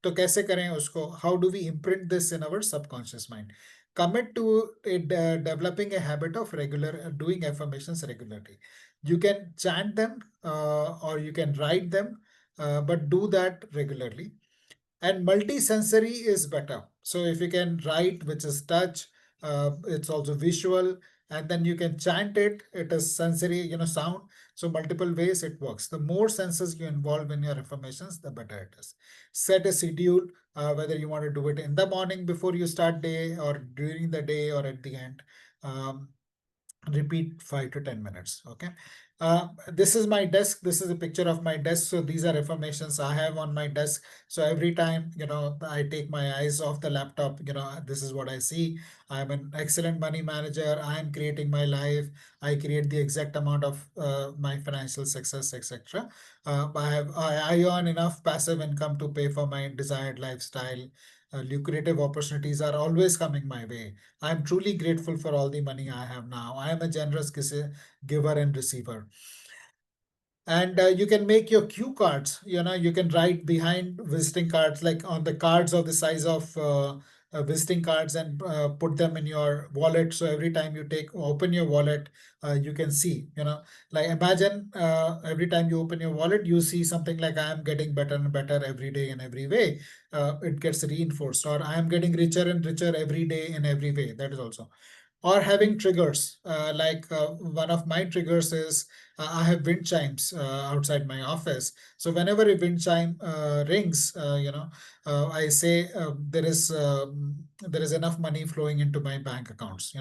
Speaker 1: तो कैसे करें उसको? How do we imprint this in our subconscious mind? Commit to developing a habit of regular doing affirmations regularly. You can chant them or you can write them, but do that regularly. And multi-sensory is better. So if you can write, which is touch, it's also visual, and then you can chant it. It is sensory, sound. So multiple ways it works. The more senses you involve in your affirmations, the better it is. Set a schedule, whether you want to do it in the morning before you start day or during the day or at the end. Repeat 5 to 10 minutes. Okay. This is my desk. This is a picture of my desk. So these are affirmations I have on my desk. So every time, I take my eyes off the laptop, this is what I see. I'm an excellent money manager. I am creating my life. I create the exact amount of my financial success, etc. I earn enough passive income to pay for my desired lifestyle. Lucrative opportunities are always coming my way. I am truly grateful for all the money I have now. I am a generous giver and receiver. And you can make your cue cards. You can write behind visiting cards, like on the cards of the size of visiting cards, and put them in your wallet. So every time you open your wallet, you can see, like imagine every time you open your wallet, you see something like I am getting better and better every day in every way. It gets reinforced, or I am getting richer and richer every day in every way. That is also. Or having triggers, like one of my triggers is I have wind chimes outside my office. So whenever a wind chime rings, I say there is enough money flowing into my bank accounts.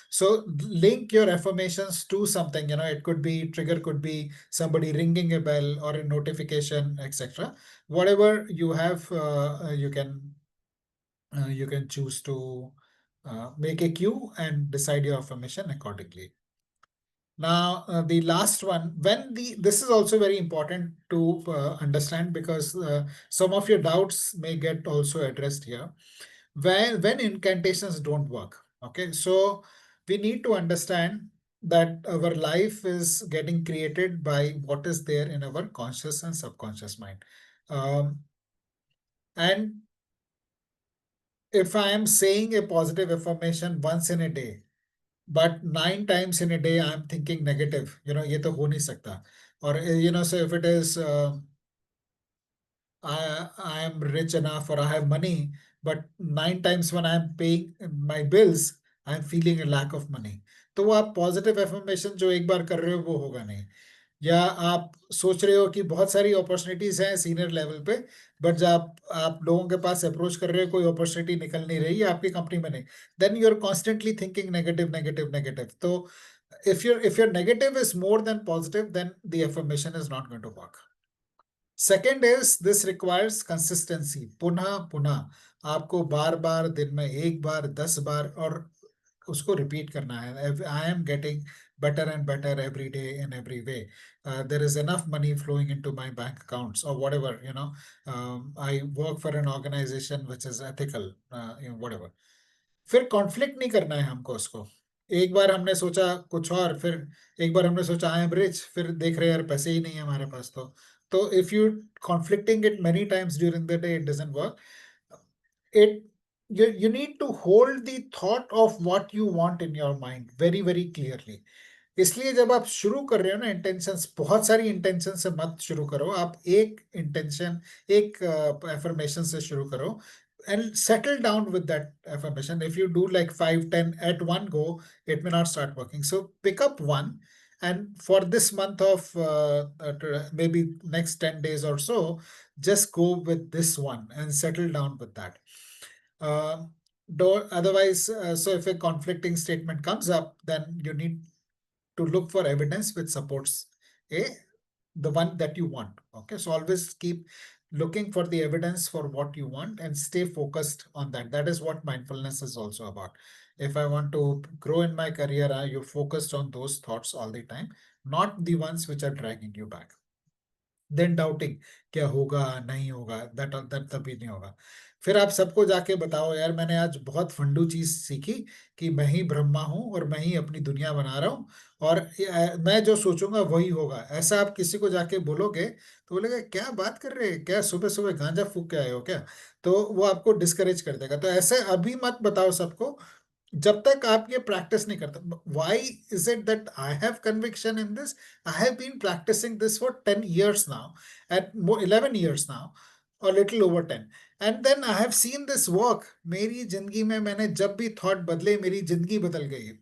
Speaker 1: So link your affirmations to something. It could be trigger, could be somebody ringing a bell or a notification, etc. Whatever you have, you can choose to make a queue and decide your affirmation accordingly. Now, the last one, this is also very important to understand, because some of your doubts may get also addressed here. When incantations don't work, okay, so we need to understand that our life is getting created by what is there in our conscious and subconscious mind. And if I am saying a positive affirmation once in a day, but 9 times in a day I'm thinking negative, ye to ho nahi sakta. Or, so if it is, I am rich enough or I have money, but 9 times when I'm paying my bills, I'm feeling a lack of money. तो वो आप positive affirmation जो एक बार कर रहे हो वो होगा नहीं. या आप सोच रहे हो कि बहुत सारी अपॉर्चुनिटीज हैं सीनियर लेवल पे, बट जब आप लोगों के पास अप्रोच कर रहे हो कोई अपॉर्चुनिटी निकल नहीं रही है आपकी कंपनी में नहीं, then you are constantly thinking negative negative negative. तो if your negative is more than positive, then the affirmation is not going to work. Second is this requires consistency. पुनः पुनः आपको बार बार दिन में एक बार 10 बार और उसको रिपीट करना है. I am getting better and better every day in every way. There is enough money flowing into my bank accounts or whatever, I work for an organization which is ethical, whatever. फिर conflict नहीं करना है हमको उसको. एक बार हमने सोचा कुछ और, फिर एक बार हमने सोचा आई एम रिच, फिर देख रहे यार पैसे ही नहीं है हमारे पास. तो if you conflicting it many times during the day, it doesn't work. You need to hold the thought of what you want in your mind very very clearly. इसलिए जब आप शुरू कर रहे हो ना इंटेंशंस, बहुत सारी इंटेंशन से मत शुरू करो. आप एक इंटेंशन, एक एफर्मेशन से शुरू करो and settle down with that affirmation. If you do like 5-10 at one go, it may not start working. So pick up one, and for this month of maybe next 10 days or so, just go with this one and settle down with that. Otherwise, so if a conflicting statement comes up, then you need to look for evidence which supports the one that you want. Okay, so always keep looking for the evidence for what you want and stay focused on that. That is what mindfulness is also about. If I want to grow in my career, you're focused on those thoughts all the time, not the ones which are dragging you back. Then doubting क्या होगा नहीं होगा, that तभी नहीं होगा. फिर आप सबको जाके बताओ यार मैंने आज बहुत फंडू चीज सीखी कि मैं ही ब्रह्मा हूं और मैं ही अपनी दुनिया बना रहा हूं और मैं जो सोचूंगा वही होगा. ऐसा आप किसी को जाके बोलोगे तो बोलेगा क्या बात कर रहे हैं, क्या सुबह सुबह गांजा फूक के आए हो क्या. तो वो आपको डिस्करेज कर देगा. तो ऐसे अभी मत बताओ सबको जब तक आप ये प्रैक्टिस नहीं करते. Why is it that I have conviction in this? I have been practicing this for 10 years now, and more 11 years now, or little over 10. And then I have seen this work. मेरी जिंदगी में मैंने जब भी thought बदले मेरी जिंदगी बदल गई.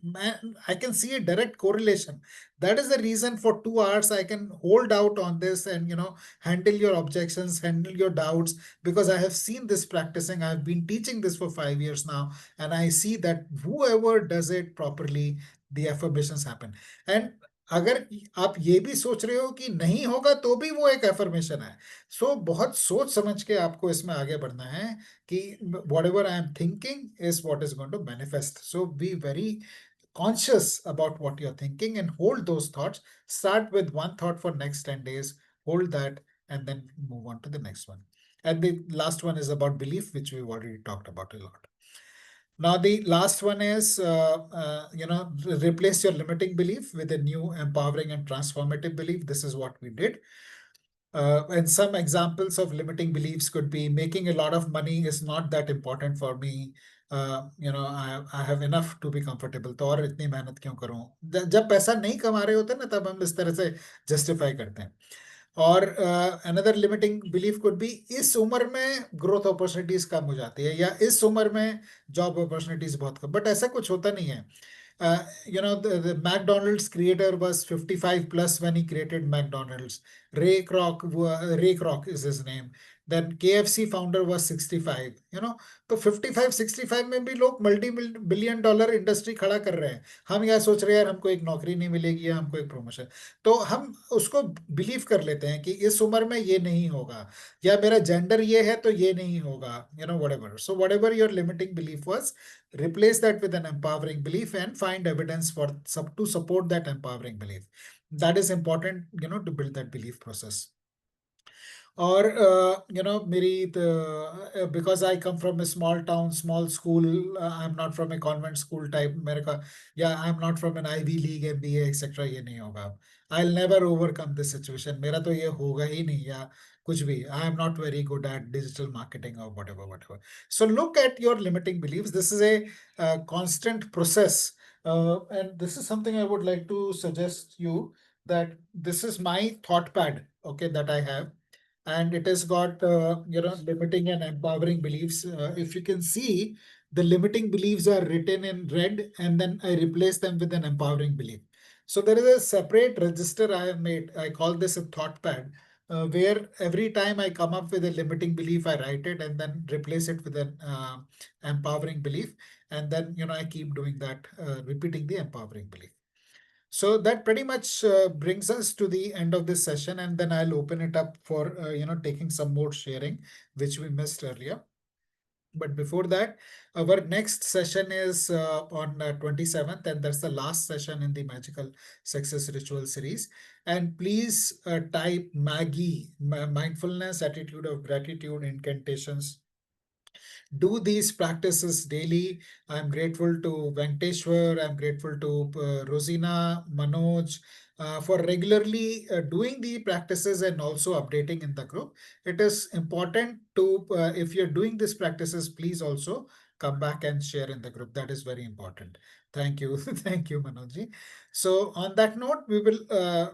Speaker 1: I can see a direct correlation. That is the reason for 2 hours I can hold out on this and handle your objections, handle your doubts, because I have seen this practicing. I have been teaching this for 5 years now, and I see that whoever does it properly, the affirmations happen. And अगर आप ये भी सोच रहे हो कि नहीं होगा तो भी वो एक एफर्मेशन है. सो बहुत सोच समझ के आपको इसमें आगे बढ़ना है कि whatever I am thinking is what is going to manifest. So be very conscious about what you're thinking and hold those thoughts. Start with one thought for next 10 days, hold that, and then move on to the next one. And the last one is about belief, which we've already talked about a lot. Now, the last one is, replace your limiting belief with a new empowering and transformative belief. This is what we did. And some examples of limiting beliefs could be making a lot of money is not that important for me. I have enough to be comfortable. तो और इतनी मेहनत क्यों करूं? जब पैसा नहीं कमा रहे होते ना तब हम इस तरह से justify करते हैं. और another limiting belief could be इस उम्र में ग्रोथ अपॉर्चुनिटीज कम हो जाती है या इस उम्र में जॉब अपॉर्चुनिटीज बहुत कम. बट ऐसा कुछ होता नहीं है. The McDonald's creator was 55 plus when he created McDonald's. Ray Kroc is his name. then KFC founder was 65, you know. तो 55-65 में भी लोग $multi-billion इंडस्ट्री खड़ा कर रहे हैं. हम यहाँ सोच रहे हैं यार हमको एक नौकरी नहीं मिलेगी या हमको एक प्रमोशन. तो हम उसको बिलीव कर लेते हैं कि इस उम्र में ये नहीं होगा, या मेरा जेंडर ये है तो ये नहीं होगा, you know, whatever. So whatever your limiting belief was, replace that with an empowering belief and find evidence for to support that empowering belief. That is important, you know, to build that belief process. Or you know, मेरी because I come from a small town, small school, I'm not from a convent school type. मेरे का, yeah, I'm not from an Ivy League MBA etc. ये नहीं होगा. I'll never overcome this situation. मेरा तो ये होगा ही नहीं, या कुछ भी. I am not very good at digital marketing or whatever. So look at your limiting beliefs. This is a constant process, and this is something I would like to suggest you, that this is my thought pad, okay, that I have. And it has got you know, limiting and empowering beliefs. If you can see, the limiting beliefs are written in red, and then I replace them with an empowering belief. So there is a separate register I have made. I call this a thought pad, where every time I come up with a limiting belief, I write it and then replace it with an empowering belief. And then, you know, I keep doing that, repeating the empowering belief. So that pretty much brings us to the end of this session, and then I'll open it up for you know, taking some more sharing, which we missed earlier. But before that, our next session is on 27th, and that's the last session in the Magical Success Ritual series. And please type Maggie, mindfulness, attitude of gratitude, incantations. Do these practices daily. I'm grateful to Venkateshwar. I'm grateful to Rosina, Manoj, for regularly doing the practices and also updating in the group. It is important to, if you're doing these practices, please also come back and share in the group. That is very important. Thank you. Thank you, Manojji. So on that note, we will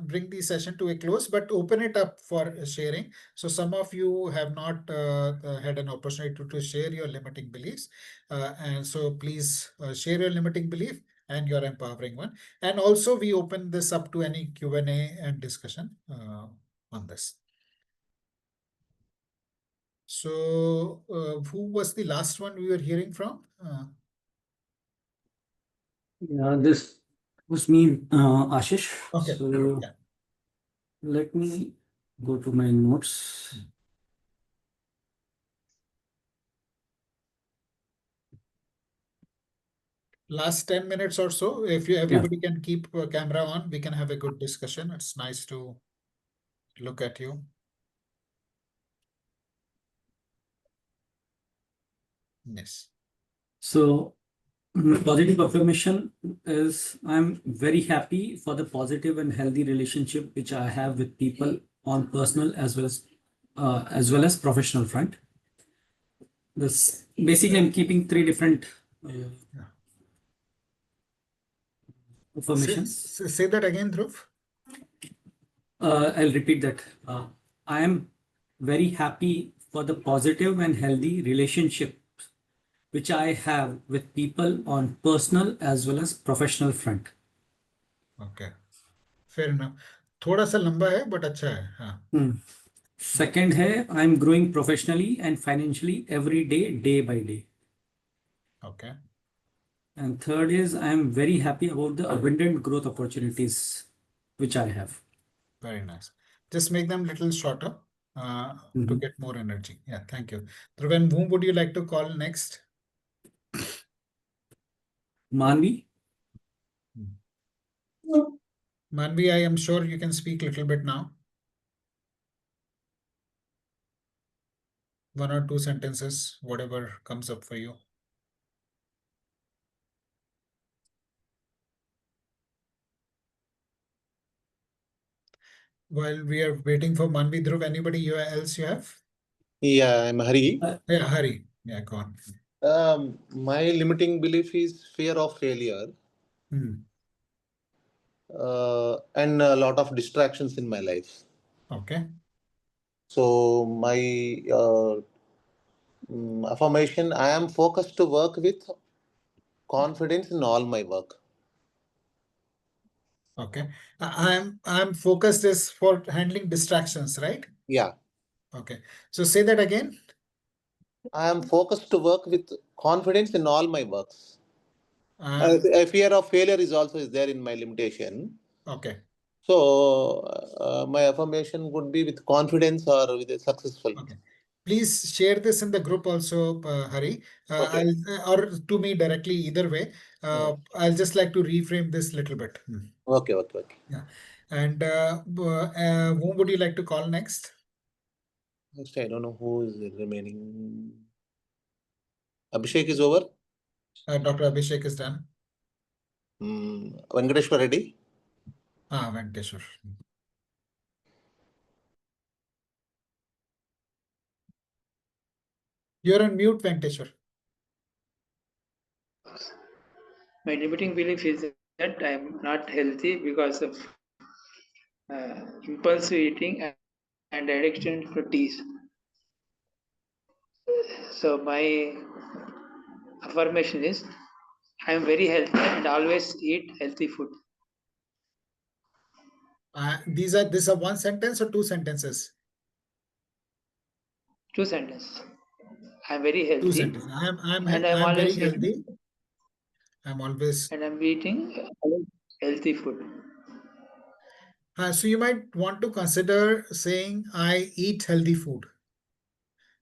Speaker 1: bring the session to a close, but open it up for sharing. So some of you have not had an opportunity to share your limiting beliefs. And so please share your limiting belief and your empowering one. And also we open this up to any Q&A and discussion on this. So who was the last one we were hearing from?
Speaker 9: Yeah, this was me, Ashish.
Speaker 1: Okay.
Speaker 9: So
Speaker 1: Yeah.
Speaker 9: let me go to my notes.
Speaker 1: Last 10 minutes or so, if you everybody can keep camera on, we can have a good discussion. It's nice to look at you. Yes.
Speaker 9: So positive affirmation is I'm very happy for the positive and healthy relationship which I have with people on personal as well as professional front. This basically I'm keeping three different affirmations.
Speaker 1: Say that again, Dhruv.
Speaker 9: I'll repeat that. I am very happy for the positive and healthy relationship which I have with people on personal as well as professional front.
Speaker 1: Okay, fair enough. थोड़ा सा लंबा है but अच्छा है. हाँ.
Speaker 9: Second है I'm growing professionally and financially every day, day by day.
Speaker 1: Okay.
Speaker 9: And third is I'm very happy about the abundant growth opportunities which I have.
Speaker 1: Very nice. Just make them little shorter to get more energy. Yeah, thank you. Dhruv, whom would you like to call next?
Speaker 9: Manvi.
Speaker 1: Manvi, I am sure you can speak a little bit now. 1 or 2 sentences, whatever comes up for you. While we are waiting for Manvi, Dhruv, anybody else you have?
Speaker 3: Yeah, I'm Hari.
Speaker 1: Yeah, Hari. Yeah, go on.
Speaker 3: My limiting belief is fear of failure and a lot of distractions in my life.
Speaker 1: Okay.
Speaker 3: So my affirmation, I am focused to work with confidence in all my work.
Speaker 1: Okay. I'm focused is for handling distractions, right?
Speaker 3: Yeah.
Speaker 1: Okay. So say that again.
Speaker 3: I am focused to work with confidence in all my works. A fear of failure is there in my limitation.
Speaker 1: Okay.
Speaker 3: So my affirmation would be with confidence or with a successful.
Speaker 1: Okay. Please share this in the group also, Hari.
Speaker 3: Okay.
Speaker 1: Or to me directly, either way. I'll just like to reframe this little bit.
Speaker 3: Okay.
Speaker 1: Yeah. And whom would you like to call next?
Speaker 3: Next, I don't know who is remaining. Abhishek is over.
Speaker 1: Dr. Abhishek is done.
Speaker 3: Venkateshwar Reddy.
Speaker 1: Venkateshwar. You're on mute, Venkateshwar.
Speaker 2: My limiting belief is that I am not healthy because of impulsive eating and addiction to teas. So my affirmation is I am very healthy and always eat healthy food.
Speaker 1: These are one sentence or two sentences?
Speaker 2: Two sentences. I am very
Speaker 1: Two
Speaker 2: healthy
Speaker 1: sentences. I'm
Speaker 2: and I am
Speaker 1: very
Speaker 2: always
Speaker 1: healthy.
Speaker 2: eating
Speaker 1: I'm always.
Speaker 2: and I'm eating healthy food.
Speaker 1: So you might want to consider saying I eat healthy food.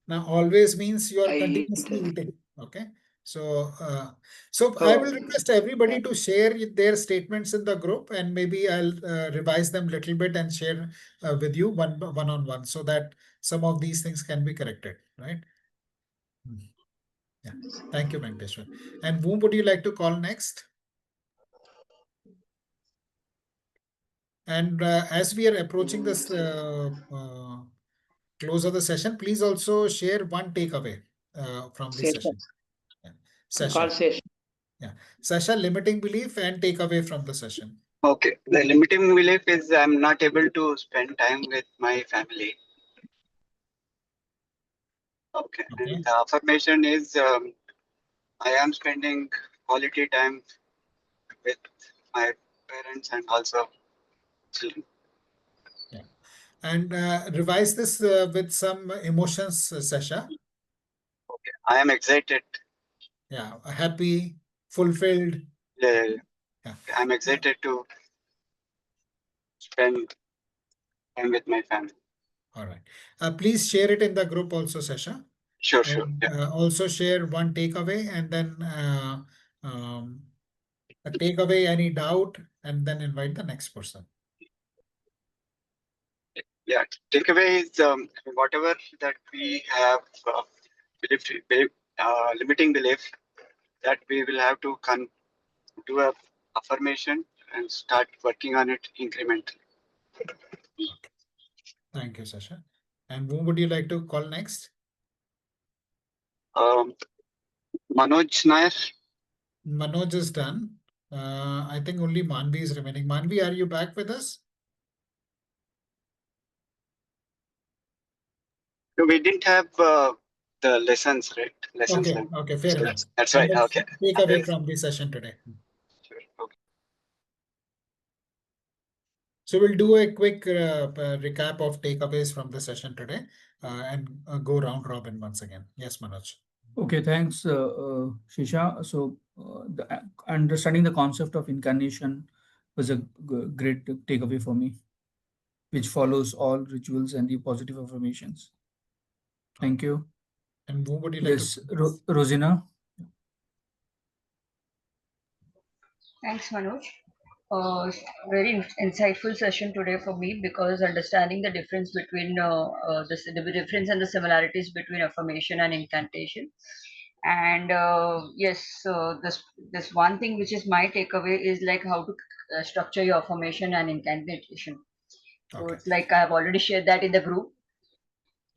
Speaker 1: Now always means you are
Speaker 2: I eat
Speaker 1: continuously
Speaker 2: healthy.
Speaker 1: eating. Okay. So I will request everybody to share their statements in the group, and maybe I'll revise them a little bit and share with you one on one, so that some of these things can be corrected. Right. Yeah. Thank you, Venkateshwar. And whom would you like to call next? And as we are approaching this close of the session, please also share one takeaway from the
Speaker 2: Session.
Speaker 1: session. Yeah.
Speaker 2: Call
Speaker 1: Session.
Speaker 2: session.
Speaker 1: Yeah. Session, limiting belief and takeaway from the session.
Speaker 10: Okay. The limiting belief is I'm not able to spend time with my family. Okay.
Speaker 1: Okay.
Speaker 10: And the affirmation is I am spending quality time with my parents and also children.
Speaker 1: Yeah. And revise this with some emotions, Sasha.
Speaker 10: Okay. I am excited.
Speaker 1: Yeah. Happy, fulfilled.
Speaker 10: Yeah.
Speaker 1: Yeah.
Speaker 10: I'm excited to spend time with my family.
Speaker 1: All right. Please share it in the group also, Sasha.
Speaker 10: Sure.
Speaker 1: And
Speaker 10: Yeah.
Speaker 1: also share one takeaway, and then take away any doubt, and then invite the next person.
Speaker 10: Yeah. Takeaway is whatever that we have limiting belief that we will have to do a affirmation and start working on it incrementally.
Speaker 1: Okay. Thank you, Sasha. And whom would you like to call next?
Speaker 10: Manoj Nair.
Speaker 1: Manoj is done. I think only Manvi is remaining. Manvi, are you back with us?
Speaker 10: We didn't have the lessons, right? Lessons.
Speaker 1: Okay, okay, fair
Speaker 10: So
Speaker 1: enough.
Speaker 10: that's
Speaker 1: And
Speaker 10: right.
Speaker 1: then
Speaker 10: Okay.
Speaker 1: take away from the session today.
Speaker 10: Sure. Okay.
Speaker 1: So we'll do a quick recap of takeaways from the session today and go round robin once again. Yes, Manoj.
Speaker 4: Okay, thanks, Shisha. So, understanding the concept of incarnation was a great takeaway for me, which follows all rituals and the positive affirmations. Thank you.
Speaker 1: And who would you like
Speaker 4: Yes,
Speaker 1: to?
Speaker 4: Rosina.
Speaker 6: Thanks, Manoj. Very insightful session today for me because understanding the difference between the difference and the similarities between affirmation and incantation. And yes, this one thing which is my takeaway is like how to structure your affirmation and incantation. So
Speaker 1: Okay.
Speaker 6: it's like I've already shared that in the group.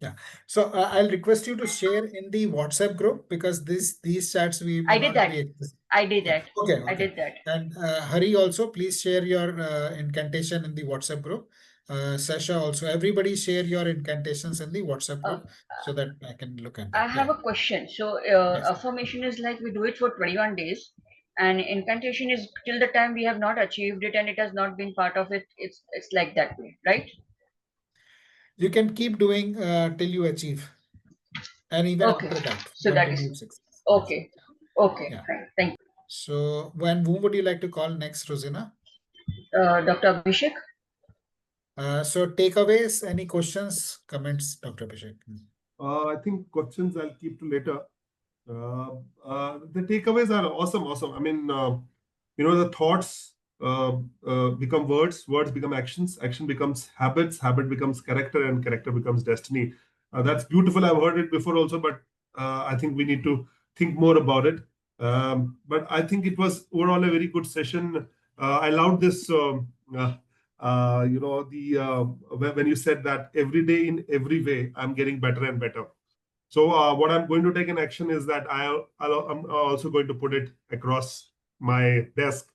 Speaker 1: Yeah. So I'll request you to share in the WhatsApp group, because these chats we may
Speaker 6: I did
Speaker 1: not
Speaker 6: that.
Speaker 1: be.
Speaker 6: I did
Speaker 1: Yeah.
Speaker 6: that.
Speaker 1: Okay.
Speaker 6: I
Speaker 1: Okay.
Speaker 6: did that.
Speaker 1: And Hari, also please share your incantation in the WhatsApp group. Sasha also. Everybody share your incantations in the WhatsApp
Speaker 6: Uh,
Speaker 1: group so that I can look at
Speaker 6: I
Speaker 1: that.
Speaker 6: have
Speaker 1: Yeah.
Speaker 6: a question. So,
Speaker 1: Yes.
Speaker 6: affirmation is like we do it for 21 days, and incantation is till the time we have not achieved it and it has not been part of it. It's like that way, right?
Speaker 1: You can keep doing till you achieve, and even
Speaker 6: Okay.
Speaker 1: after that,
Speaker 6: So that is
Speaker 1: continued success.
Speaker 6: okay. Okay.
Speaker 1: Yeah.
Speaker 6: Fine. Thank you.
Speaker 1: So whom would you like to call next, Rosina?
Speaker 6: Dr. Abhishek.
Speaker 1: So takeaways, any questions, comments, Dr. Abhishek?
Speaker 8: I think questions I'll keep to later. The takeaways are awesome. I mean, the thoughts become words, words become actions, action becomes habits, habit becomes character, and character becomes destiny. That's beautiful. I've heard it before also, but I think we need to think more about it. But I think it was overall a very good session. I loved this. When you said that every day in every way, I'm getting better and better. So what I'm going to take in action is that I'm also going to put it across my desk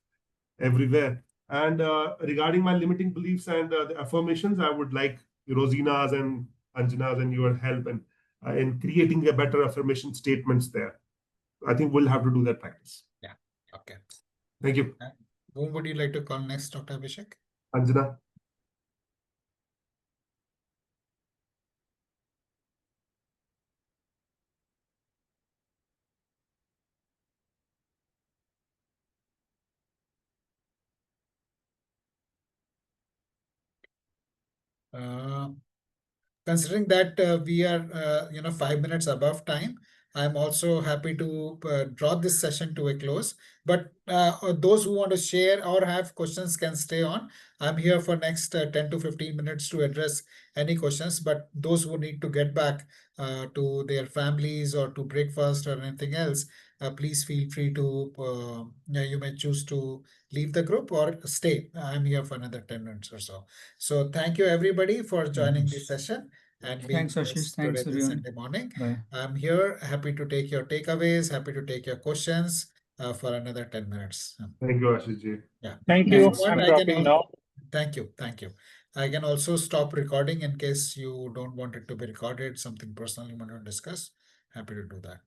Speaker 8: everywhere. And regarding my limiting beliefs and the affirmations, I would like Rosina's and Anjana's and your help in creating a better affirmation statements there. I think we'll have to do that practice.
Speaker 1: Yeah. Okay.
Speaker 8: Thank you.
Speaker 1: Whom would you like to call next, Dr. Abhishek?
Speaker 8: Anjana.
Speaker 1: Considering that we are 5 minutes above time, I'm also happy to draw this session to a close. But those who want to share or have questions can stay on. I'm here for next 10 to 15 minutes to address any questions. But those who need to get back to their families or to breakfast or anything else, please feel free to, you may choose to leave the group or stay. I'm here for another 10 minutes or so. So thank you everybody for joining this session and being
Speaker 4: Thanks,
Speaker 1: with
Speaker 4: Ashish.
Speaker 1: us
Speaker 4: Thanks,
Speaker 1: today this
Speaker 4: everyone.
Speaker 1: Sunday morning.
Speaker 4: Bye.
Speaker 1: I'm here, happy to take your takeaways, happy to take your questions for another 10 minutes.
Speaker 8: Thank you, Ashish ji.
Speaker 1: Yeah.
Speaker 7: Thank
Speaker 1: At
Speaker 7: you.
Speaker 1: this point,
Speaker 7: I'm
Speaker 1: I can
Speaker 7: dropping now.
Speaker 1: Thank you. I can also stop recording in case you don't want it to be recorded, something personal you want to discuss. Happy to do that.